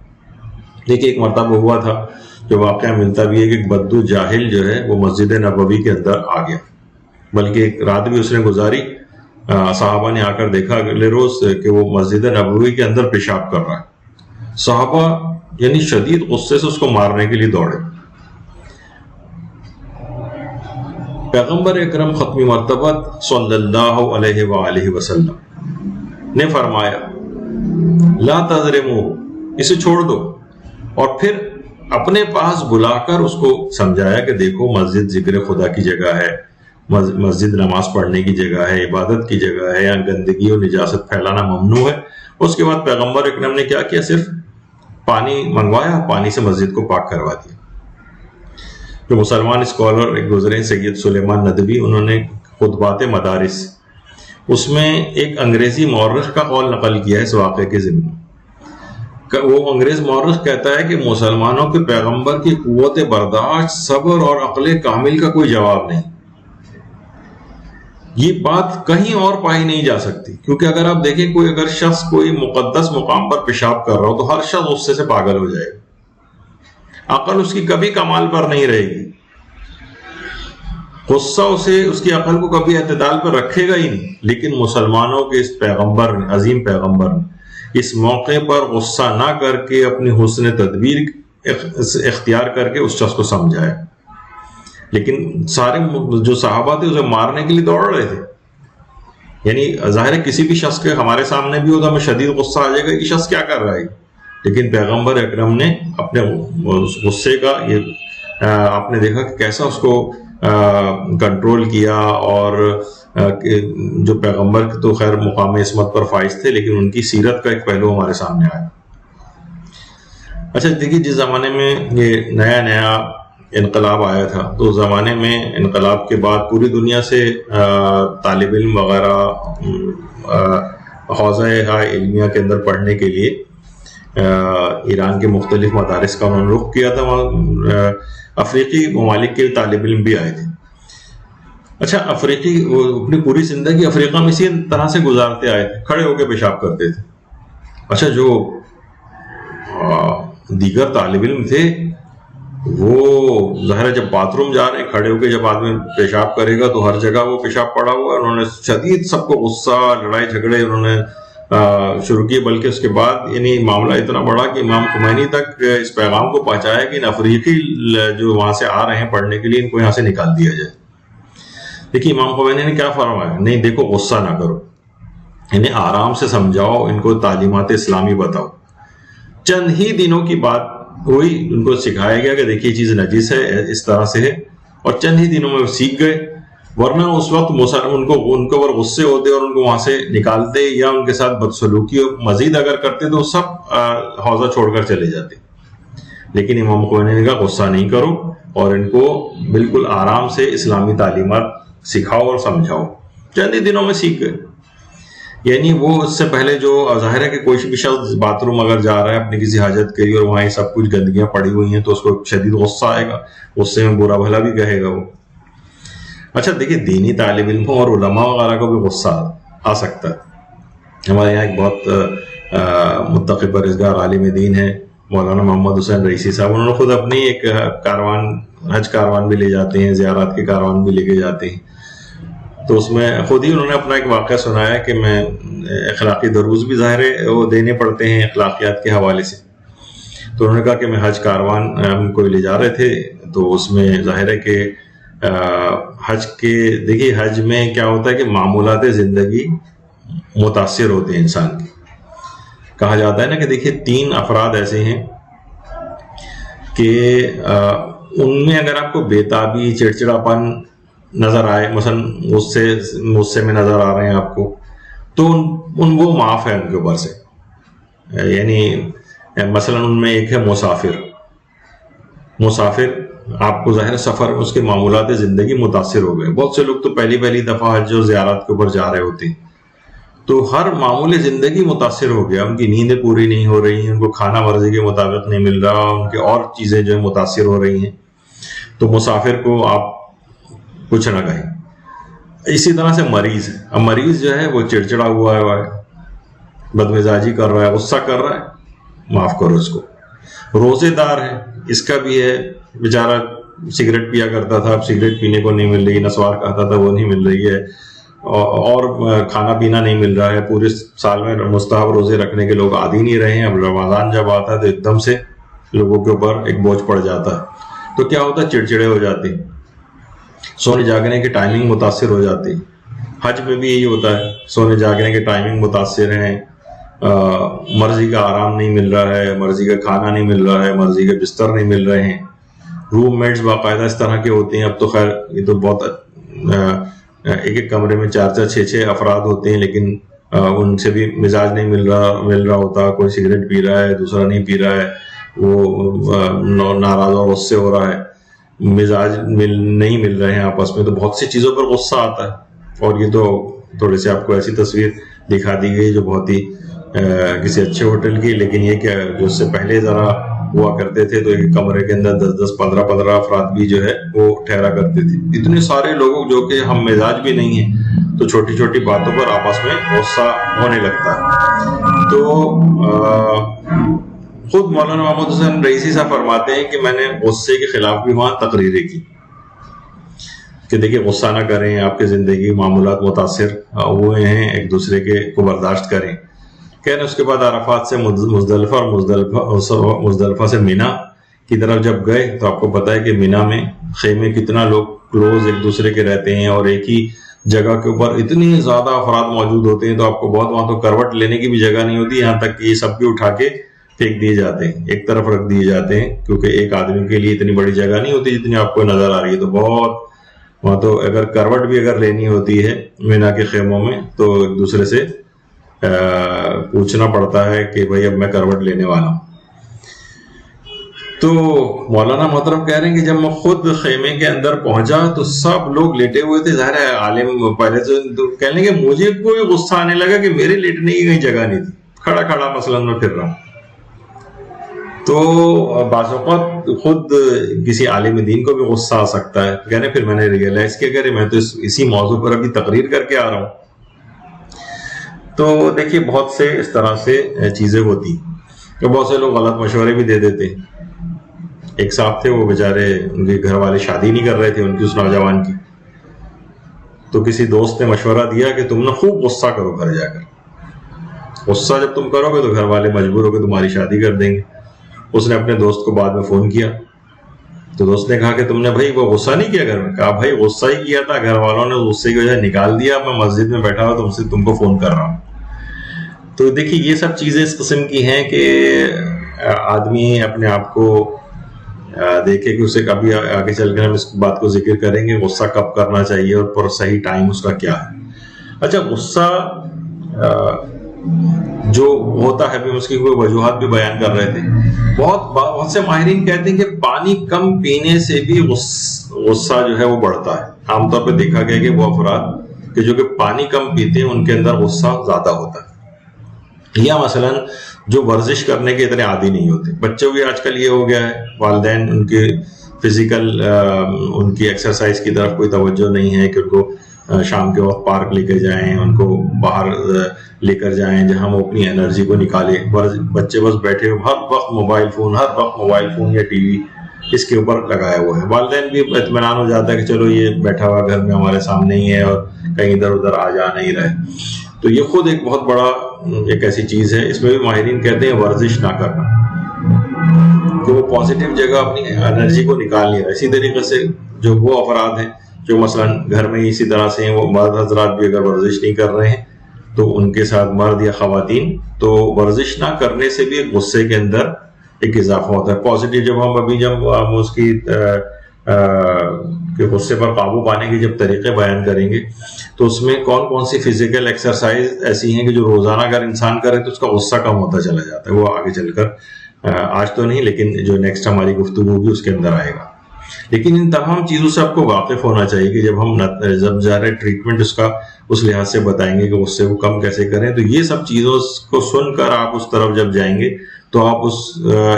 دیکھیے، ایک مرتبہ ہوا تھا جو واقعہ ملتا بھی ہے کہ بدو جاہل جو ہے وہ مسجد نبوی کے اندر آ گیا، بلکہ ایک رات بھی اس نے گزاری۔ صحابہ نے آ کر دیکھا اگلے روز کہ وہ مسجد نبوی کے اندر پیشاب کر رہا ہے۔ صحابہ یعنی شدید غصے سے اس کو مارنے کے لیے دوڑے۔ پیغمبر اکرم ختمی مرتبہ صلی اللہ علیہ وآلہ وسلم نے فرمایا، لا تظلموا، اسے چھوڑ دو، اور پھر اپنے پاس بلا کر اس کو سمجھایا کہ دیکھو، مسجد ذکر خدا کی جگہ ہے، مسجد نماز پڑھنے کی جگہ ہے، عبادت کی جگہ ہے، یہاں گندگی اور نجاست پھیلانا ممنوع ہے۔ اس کے بعد پیغمبر اکرم نے کیا کیا، صرف پانی منگوایا، پانی سے مسجد کو پاک کروا دیا۔ جو مسلمان اسکالر ایک گزرے سید سلیمان ندوی، انہوں نے خطبات مدارس، اس میں ایک انگریزی مورخ کا قول نقل کیا ہے اس واقعے کے ضمن میں۔ وہ انگریز مورخ کہتا ہے کہ مسلمانوں کے پیغمبر کی قوت برداشت، صبر اور عقل کامل کا کوئی جواب نہیں۔ یہ بات کہیں اور پائی نہیں جا سکتی، کیونکہ اگر آپ دیکھیں اگر شخص کوئی مقدس مقام پر پیشاب کر رہا ہو تو ہر شخص غصے سے پاگل ہو جائے گا، عقل اس کی کبھی کمال پر نہیں رہے گی، غصہ اس کی عقل کو کبھی اعتدال پر رکھے گا ہی نہیں۔ لیکن مسلمانوں کے اس پیغمبر نے، عظیم پیغمبر نے، اس موقع پر غصہ نہ کر کے اپنی حسن تدبیر اختیار کر کے اس شخص کو سمجھایا۔ لیکن سارے جو صحابہ تھے اسے مارنے کے لیے دوڑ رہے تھے۔ یعنی ظاہر ہے کسی بھی شخص کے ہمارے سامنے بھی ہو تو ہمیں شدید غصہ آ جائے گا، یہ شخص کیا کر رہا ہے، لیکن پیغمبر اکرم نے اپنے غصے کا آپ نے دیکھا کہ کیسا اس کو کنٹرول کیا، اور جو پیغمبر تو خیر مقام عصمت پر فائز تھے، لیکن ان کی سیرت کا ایک پہلو ہمارے سامنے آیا۔ اچھا دیکھیے، جس زمانے میں یہ نیا انقلاب آیا تھا تو اس زمانے میں انقلاب کے بعد پوری دنیا سے طالب علم وغیرہ حوزہ علمیہ کے اندر پڑھنے کے لیے ایران کے مختلف مدارس کا انہوں نے رخ کیا تھا۔ وہاں افریقی ممالک کے طالب علم بھی آئے تھے۔ اچھا، افریقی وہ اپنی پوری زندگی افریقہ میں اسی طرح سے گزارتے آئے تھے، کھڑے ہو کے پیشاب کرتے تھے۔ اچھا، جو دیگر طالب علم تھے وہ ظاہر ہے جب باتھ روم جا رہے ہیں، کھڑے ہو کے جب آدمی پیشاب کرے گا تو ہر جگہ وہ پیشاب پڑا ہوا ہے، انہوں نے شدید سب کو غصہ، لڑائی جھگڑے انہوں نے شروع کی، بلکہ اس کے بعد یعنی معاملہ اتنا بڑا کہ امام خمینی تک اس پیغام کو پہنچایا کہ ان افریقی جو وہاں سے آ رہے ہیں پڑھنے کے لیے ان کو یہاں سے نکال دیا جائے. دیکھیے امام خمینی نے کیا فرمایا، نہیں دیکھو غصہ نہ کرو، انہیں آرام سے سمجھاؤ، ان کو تعلیمات اسلامی بتاؤ. چند ہی دنوں کی بات ہوئی، ان کو سکھایا گیا کہ دیکھیے چیز نجس ہے، اس طرح سے ہے، اور چند ہی دنوں میں وہ سیکھ گئے. ورنہ اس وقت ان کو اوپر غصے ہوتے اور ان کو وہاں سے نکالتے یا ان کے ساتھ بدسلوکی مزید اگر کرتے تو سب حوضہ چھوڑ کر چلے جاتے. لیکن امام خمینی نے کہا غصہ نہیں کرو اور ان کو بالکل آرام سے اسلامی تعلیمات سکھاؤ اور سمجھاؤ. چند ہی دنوں میں سیکھ گئے. یعنی وہ اس سے پہلے جو ظاہر ہے کہ کوئی بھی شخص باتھ روم اگر جا رہا ہے اپنی کسی حاجت کے لیے اور وہاں یہ سب کچھ گندگیاں پڑی ہوئی ہیں تو اس کو شدید غصہ آئے گا، غصے میں برا بھلا بھی کہے گا وہ. اچھا دیکھیے دینی طالب علموں اور علماء وغیرہ کو بھی غصہ آ سکتا ہے. ہمارے یہاں ایک بہت متقی پرہیزگار عالم دین ہے مولانا محمد حسین رئیسی صاحب. انہوں نے خود اپنی ایک حج کاروان بھی لے جاتے ہیں، زیارات کے کاروان بھی لے کے جاتے ہیں. تو اس میں خود ہی انہوں نے اپنا ایک واقعہ سنایا کہ میں اخلاقی دروس بھی ظاہر وہ دینے پڑتے ہیں اخلاقیات کے حوالے سے. تو انہوں نے کہا کہ میں حج کاروان کو لے جا رہے تھے، تو اس میں ظاہر ہے کہ حج کے دیکھیے حج میں کیا ہوتا ہے کہ معمولات زندگی متاثر ہوتے ہیں انسان کی. کہا جاتا ہے نا کہ دیکھیے 3 افراد ایسے ہیں کہ ان میں اگر آپ کو بےتابی چڑچڑاپن نظر آئے، مثلا غصے میں نظر آ رہے ہیں آپ کو، تو وہ معاف ہے ان کے اوپر سے. یعنی مثلا ان میں ایک ہے مسافر آپ کو ظاہر سفر اس کے معمولات زندگی متاثر ہو گئے. بہت سے لوگ تو پہلی دفعہ حج و زیارات کے اوپر جا رہے ہوتے ہیں، تو ہر معمول زندگی متاثر ہو گیا. ان کی نیندیں پوری نہیں ہو رہی ہیں، ان کو کھانا مرضی کے مطابق نہیں مل رہا، ان کی اور چیزیں جو ہیں متاثر ہو رہی ہیں. تو مسافر کو آپ کچھ نہ کہیں. اسی طرح سے مریض ہے. اب مریض جو ہے وہ چڑچڑا ہوا ہے، بدمزاجی کر رہا ہے، غصہ کر رہا ہے، معاف کرو اس کو. روزے دار ہے، اس کا بھی ہے بیچارہ سگریٹ پیا کرتا تھا، اب سگریٹ پینے کو نہیں مل رہی، نسوار کہتا تھا وہ نہیں مل رہی ہے، اور کھانا پینا نہیں مل رہا ہے. پورے سال میں مستحب روزے رکھنے کے لوگ عادی نہیں رہے ہیں. اب رمضان جب آتا ہے تو ایک دم سے لوگوں کے اوپر ایک بوجھ پڑ جاتا ہے. تو کیا ہوتا ہے، چڑچڑے ہو جاتے ہیں، سونے جاگنے کی ٹائمنگ متاثر ہو جاتی. حج میں بھی یہی ہوتا ہے، سونے جاگنے کی ٹائمنگ متاثر ہیں، مرضی کا آرام نہیں مل رہا ہے، مرضی کا کھانا نہیں مل رہا ہے، مرضی کے بستر نہیں مل رہے ہیں. روم میٹس باقاعدہ اس طرح کے ہوتے ہیں. اب تو خیر یہ تو بہت ایک کمرے میں 4 6 افراد ہوتے ہیں، لیکن ان سے بھی مزاج نہیں مل رہا ہوتا. کوئی سگریٹ پی رہا ہے، دوسرا نہیں پی رہا ہے، وہ ناراض اور غصے ہو رہا ہے، مزاج نہیں مل رہے ہیں آپس میں. تو بہت سی چیزوں پر غصہ آتا ہے. اور یہ تو تھوڑے سے آپ کو ایسی تصویر دکھا دی گئی جو بہت ہی کسی اچھے ہوٹل کی، لیکن یہ کہ جو اس سے پہلے ذرا ہوا کرتے تھے تو ایک کمرے کے اندر 10 15 افراد بھی جو ہے وہ ٹھہرا کرتے تھے. اتنے سارے لوگوں جو کہ ہم مزاج بھی نہیں ہیں، تو چھوٹی چھوٹی باتوں پر آپس میں غصہ ہونے لگتا ہے. تو خود مولانا محمد حسین رئیسی صاحب فرماتے ہیں کہ میں نے غصے کے خلاف بھی وہاں تقریریں کی کہ دیکھیے غصہ نہ کریں، آپ کے زندگی معمولات متاثر ہوئے ہیں، ایک دوسرے کے کو برداشت کریں. کہنے اس کے بعد عرفات سے مزدلفہ اور مزدلفہ سے مینا کی طرف جب گئے تو آپ کو پتا ہے کہ مینا میں خیمے کتنا لوگ کلوز ایک دوسرے کے رہتے ہیں اور ایک ہی جگہ کے اوپر اتنی زیادہ افراد موجود ہوتے ہیں، تو آپ کو بہت وہاں تو کروٹ لینے کی بھی جگہ نہیں ہوتی، یہاں تک کہ یہ سب بھی اٹھا کے پھینک دیے جاتے ہیں، ایک طرف رکھ دیے جاتے ہیں، کیونکہ ایک آدمی کے لیے اتنی بڑی جگہ نہیں ہوتی جتنی آپ کو نظر آ رہی ہے. تو بہت وہاں تو اگر کروٹ بھی اگر لینی ہوتی ہے مینا کے خیموں میں تو ایک دوسرے سے پوچھنا پڑتا ہے کہ بھائی اب میں کروٹ لینے والا ہوں. تو مولانا محترم کہہ رہے ہیں کہ جب میں خود خیمے کے اندر پہنچا تو سب لوگ لیٹے ہوئے تھے. ظاہر ہے عالم پہلے تو کہنے لگے مجھے کوئی غصہ آنے لگا کہ میرے لیٹنے کی کہیں جگہ نہیں تھی، کھڑا کھڑا مثلاً میں پھر رہا ہوں. تو بعض اوقات خود کسی عالم دین کو بھی غصہ آ سکتا ہے. کہنے پھر میں نے ریئلائز کیا کہ میں تو اسی موضوع پر ابھی تقریر کر کے آ رہا ہوں. تو دیکھیے بہت سے اس طرح سے چیزیں ہوتی کہ بہت سے لوگ غلط مشورے بھی دے دیتے. ایک صاحب تھے، وہ بیچارے ان کے گھر والے شادی نہیں کر رہے تھے ان کی، اس نوجوان کی. تو کسی دوست نے مشورہ دیا کہ تم نے خوب غصہ کرو گھر جا کر. غصہ جب تم کرو گے تو گھر والے مجبور ہو کے تمہاری شادی کر دیں گے. اس نے اپنے دوست کو بعد میں فون کیا تو دوست نے کہا کہ تم نے بھائی وہ غصہ نہیں کیا گھر میں؟ کہا بھائی غصہ ہی کیا تھا, گھر والوں نے غصے کی وجہ نکال دیا, میں مسجد میں بیٹھا ہوا تم کو فون کر رہا ہوں. تو دیکھیے یہ سب چیزیں اس قسم کی ہیں کہ آدمی اپنے آپ کو دیکھے کہ اسے کبھی آگے چل کر ہم اس بات کو ذکر کریں گے غصہ کب کرنا چاہیے اور پر صحیح ٹائم اس کا کیا ہے. اچھا غصہ جو ہوتا ہے بھی اس کی کوئی وجوہات بھی بیان کر رہے تھے. بہت سے ماہرین کہتے ہیں کہ پانی کم پینے سے بھی غصہ جو ہے وہ بڑھتا ہے. عام طور پہ دیکھا گیا کہ وہ افراد کہ جو کہ پانی کم پیتے ہیں ان کے اندر غصہ زیادہ ہوتا ہے. یا مثلا جو ورزش کرنے کے اتنے عادی نہیں ہوتے, بچوں بھی آج کل یہ ہو گیا ہے والدین ان کے فزیکل ان کی ایکسرسائز کی طرف کوئی توجہ نہیں ہے کہ ان کو شام کے وقت پارک لے کے جائیں, ان کو باہر لے کر جائیں جہاں وہ اپنی انرجی کو نکالے. بچے بس بیٹھے ہر وقت موبائل فون یا ٹی وی اس کے اوپر لگایا ہوا ہے. والدین بھی اطمینان ہو جاتا ہے کہ چلو یہ بیٹھا ہوا گھر میں ہمارے سامنے ہی ہے اور کہیں ادھر ادھر آ جا نہیں رہے. تو یہ خود ایک بہت بڑا ایک ایسی چیز ہے. اس میں بھی ماہرین کہتے ہیں ورزش نہ کرنا کہ وہ پازیٹیو جگہ اپنی انرجی کو نکال نہیں رہا. اسی طریقے سے جو وہ افراد ہیں جو مثلا گھر میں اسی طرح سے ہیں, وہ مرد حضرات بھی اگر ورزش نہیں کر رہے ہیں تو ان کے ساتھ مرد یا خواتین, تو ورزش نہ کرنے سے بھی غصے کے اندر ایک اضافہ ہوتا ہے. پازیٹیو جب ہم اس کی کہ غصے پر قابو پانے کے جب طریقے بیان کریں گے تو اس میں کون سی فزیکل ایکسرسائز ایسی ہیں کہ جو روزانہ اگر انسان کرے تو اس کا غصہ کم ہوتا چلا جاتا ہے. وہ آگے چل کر آج تو نہیں لیکن جو نیکسٹ ہماری گفتگو ہوگی اس کے اندر آئے گا. لیکن ان تمام چیزوں سے آپ کو واقف ہونا چاہیے کہ جب جا رہے ٹریٹمنٹ اس کا اس لحاظ سے بتائیں گے کہ غصے کو کم کیسے کریں, تو یہ سب چیزوں کو سن کر آپ اس طرف جب جائیں گے تو آپ اس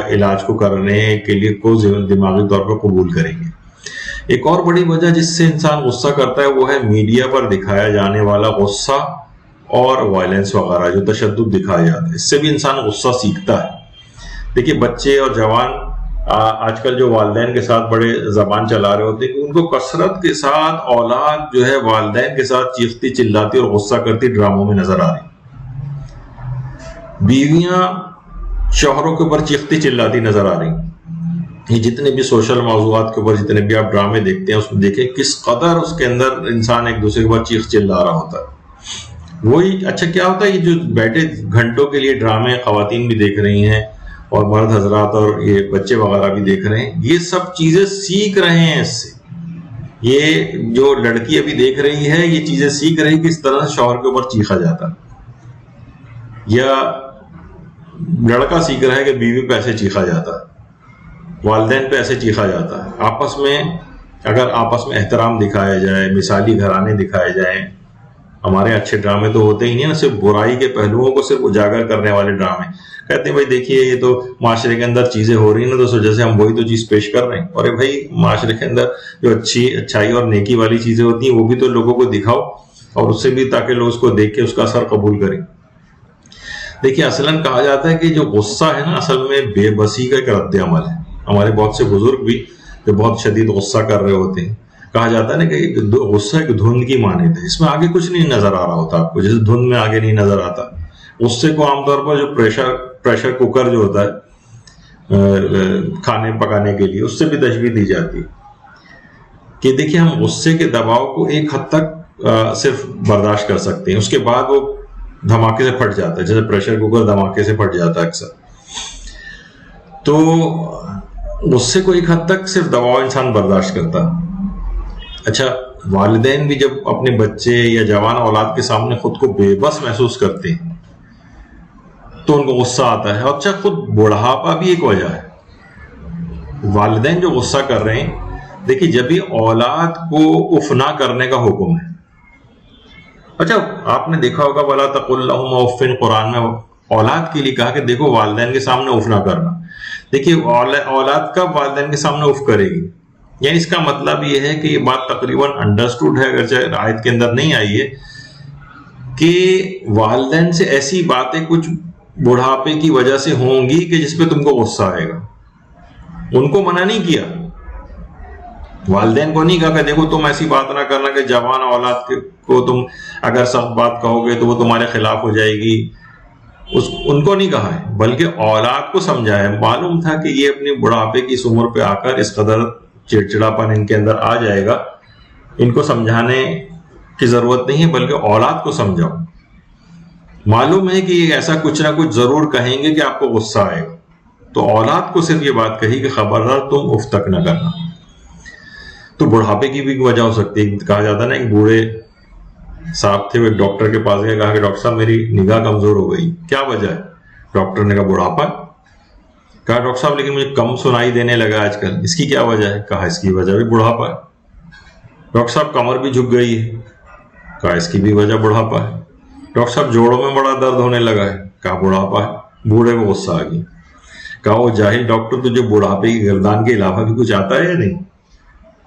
علاج کو کرنے کے لیے کو دماغی طور پر قبول کریں گے. ایک اور بڑی وجہ جس سے انسان غصہ کرتا ہے وہ ہے میڈیا پر دکھایا جانے والا غصہ اور وائلنس وغیرہ جو تشدد دکھایا جاتا ہے. اس سے بھی انسان غصہ سیکھتا ہے. دیکھیے بچے اور جوان آج کل جو والدین کے ساتھ بڑے زبان چلا رہے ہوتے ہیں کہ ان کو کثرت کے ساتھ اولاد جو ہے والدین کے ساتھ چیختی چلاتی اور غصہ کرتی ڈراموں میں نظر آ رہی. بیویاں شوہروں کے اوپر چیختی چلاتی نظر آ رہی. یہ جتنے بھی سوشل موضوعات کے اوپر جتنے بھی آپ ڈرامے دیکھتے ہیں اس میں دیکھیں کس قدر اس کے اندر انسان ایک دوسرے کے اوپر چیخ چلا رہا ہوتا ہے. وہی اچھا کیا ہوتا ہے یہ جو بیٹھے گھنٹوں کے لیے ڈرامے خواتین بھی دیکھ رہی ہیں اور مرد حضرات اور یہ بچے وغیرہ بھی دیکھ رہے ہیں, یہ سب چیزیں سیکھ رہے ہیں اس سے. یہ جو لڑکی ابھی دیکھ رہی ہے یہ چیزیں سیکھ رہی کہ اس طرح سے شوہر کے اوپر چیخا جاتا, یا لڑکا سیکھ رہا ہے کہ بیوی پہ ایسے چیخا جاتا, والدین پہ ایسے چیخا جاتا ہے. آپس میں اگر آپس میں احترام دکھایا جائے, مثالی گھرانے دکھائے جائیں. ہمارے اچھے ڈرامے تو ہوتے ہی نہیں نا, صرف برائی کے پہلوؤں کو صرف اجاگر کرنے والے ڈرامے. کہتے ہیں بھائی دیکھیے یہ تو معاشرے کے اندر چیزیں ہو رہی ہیں نا تو اس وجہ سے ہم وہی تو چیز پیش کر رہے ہیں. اور بھائی معاشرے کے اندر جو اچھائی اور نیکی والی چیزیں ہوتی ہیں وہ بھی تو لوگوں کو دکھاؤ اور اس سے بھی تاکہ لوگ اس کو دیکھ کے اس کا اثر قبول کریں. دیکھیے اصلاً کہا جاتا ہے کہ جو غصہ ہے نا اصل میں بے بسی کا ایک رد عمل ہے. ہمارے بہت سے بزرگ بھی جو بہت شدید غصہ کر رہے ہوتے ہیں, کہا جاتا ہے نا کہ غصہ ایک دھند کی مانند ہے, اس میں آگے کچھ نہیں نظر آ رہا ہوتا آپ کو, جیسے دھند میں آگے نہیں نظر آتا. غصے کو عام طور پر جو پریشر کوکر جو ہوتا ہے کھانے پکانے کے لیے اس سے بھی تشبیہ دی جاتی ہے کہ دیکھیے ہم غصے کے دباؤ کو ایک حد تک صرف برداشت کر سکتے ہیں, اس کے بعد وہ دھماکے سے پھٹ جاتا ہے, جیسے پریشر کوکر دھماکے سے پھٹ جاتا ہے اکثر. تو غصے کو ایک حد تک صرف دباؤ انسان برداشت کرتا. اچھا والدین بھی جب اپنے بچے یا جوان اولاد کے سامنے خود کو بے بس محسوس کرتے ہیں تو ان کو غصہ آتا ہے. اور اچھا خود بڑھاپا بھی ایک وجہ ہے. والدین جو غصہ کر رہے ہیں دیکھیے جب بھی اولاد کو اف نہ کرنے کا حکم ہے. اچھا آپ نے دیکھا ہوگا وَلَا تَقُلْ لَهُمَا اُفٍّ, قرآن میں اولاد کے لیے کہا کہ دیکھو والدین کے سامنے اف نہ کرنا. دیکھیے اولاد کب والدین کے سامنے اف کرے گی, یعنی اس کا مطلب یہ ہے کہ یہ بات تقریباً انڈرسٹوڈ ہے اگرچہ آیت کے اندر نہیں آئی ہے کہ والدین سے ایسی باتیں کچھ بڑھاپے کی وجہ سے ہوں گی کہ جس پہ تم کو غصہ آئے گا. ان کو منع نہیں کیا, والدین کو نہیں کہا کہ دیکھو تم ایسی بات نہ کرنا کہ جوان اولاد کو تم اگر سخت بات کہو گے تو وہ تمہارے خلاف ہو جائے گی. ان کو نہیں کہا ہے بلکہ اولاد کو سمجھا ہے. معلوم تھا کہ یہ اپنی بڑھاپے کی اس عمر پہ آ کر اس قدر چڑچڑاپن ان کے اندر آ جائے گا, ان کو سمجھانے کی ضرورت نہیں ہے بلکہ اولاد کو سمجھاؤ. معلوم ہے کہ یہ ایسا کچھ نہ کچھ ضرور کہیں گے کہ آپ کو غصہ آئے گا, تو اولاد کو صرف یہ بات کہی کہ خبردار تم اف تک نہ کرنا. تو بڑھاپے کی بھی وجہ ہو سکتی ہے. کہا جاتا ہے نا, ایک بوڑھے صاحب تھے, وہ ایک ڈاکٹر کے پاس گئے, کہا کہ ڈاکٹر صاحب میری نگاہ کمزور ہو گئی, کیا وجہ ہے؟ ڈاکٹر نے کہا بڑھاپا. کہا ڈاکٹر صاحب لیکن مجھے کم سنائی دینے لگا آج کل, اس کی کیا وجہ ہے؟ کہا اس کی وجہ بھی بڑھاپا ہے. ڈاکٹر صاحب کمر بھی جھک گئی ہے, کہا اس کی بھی وجہ بڑھاپا ہے. ڈاکٹر صاحب جوڑوں میں بڑا درد ہونے لگا ہے, کہا بڑھاپا ہے. بوڑھے کو غصہ آ گیا. کہا وہ جاہل ڈاکٹر, تجھے بڑھاپے کی گردان کے علاوہ بھی کچھ آتا ہے یا نہیں؟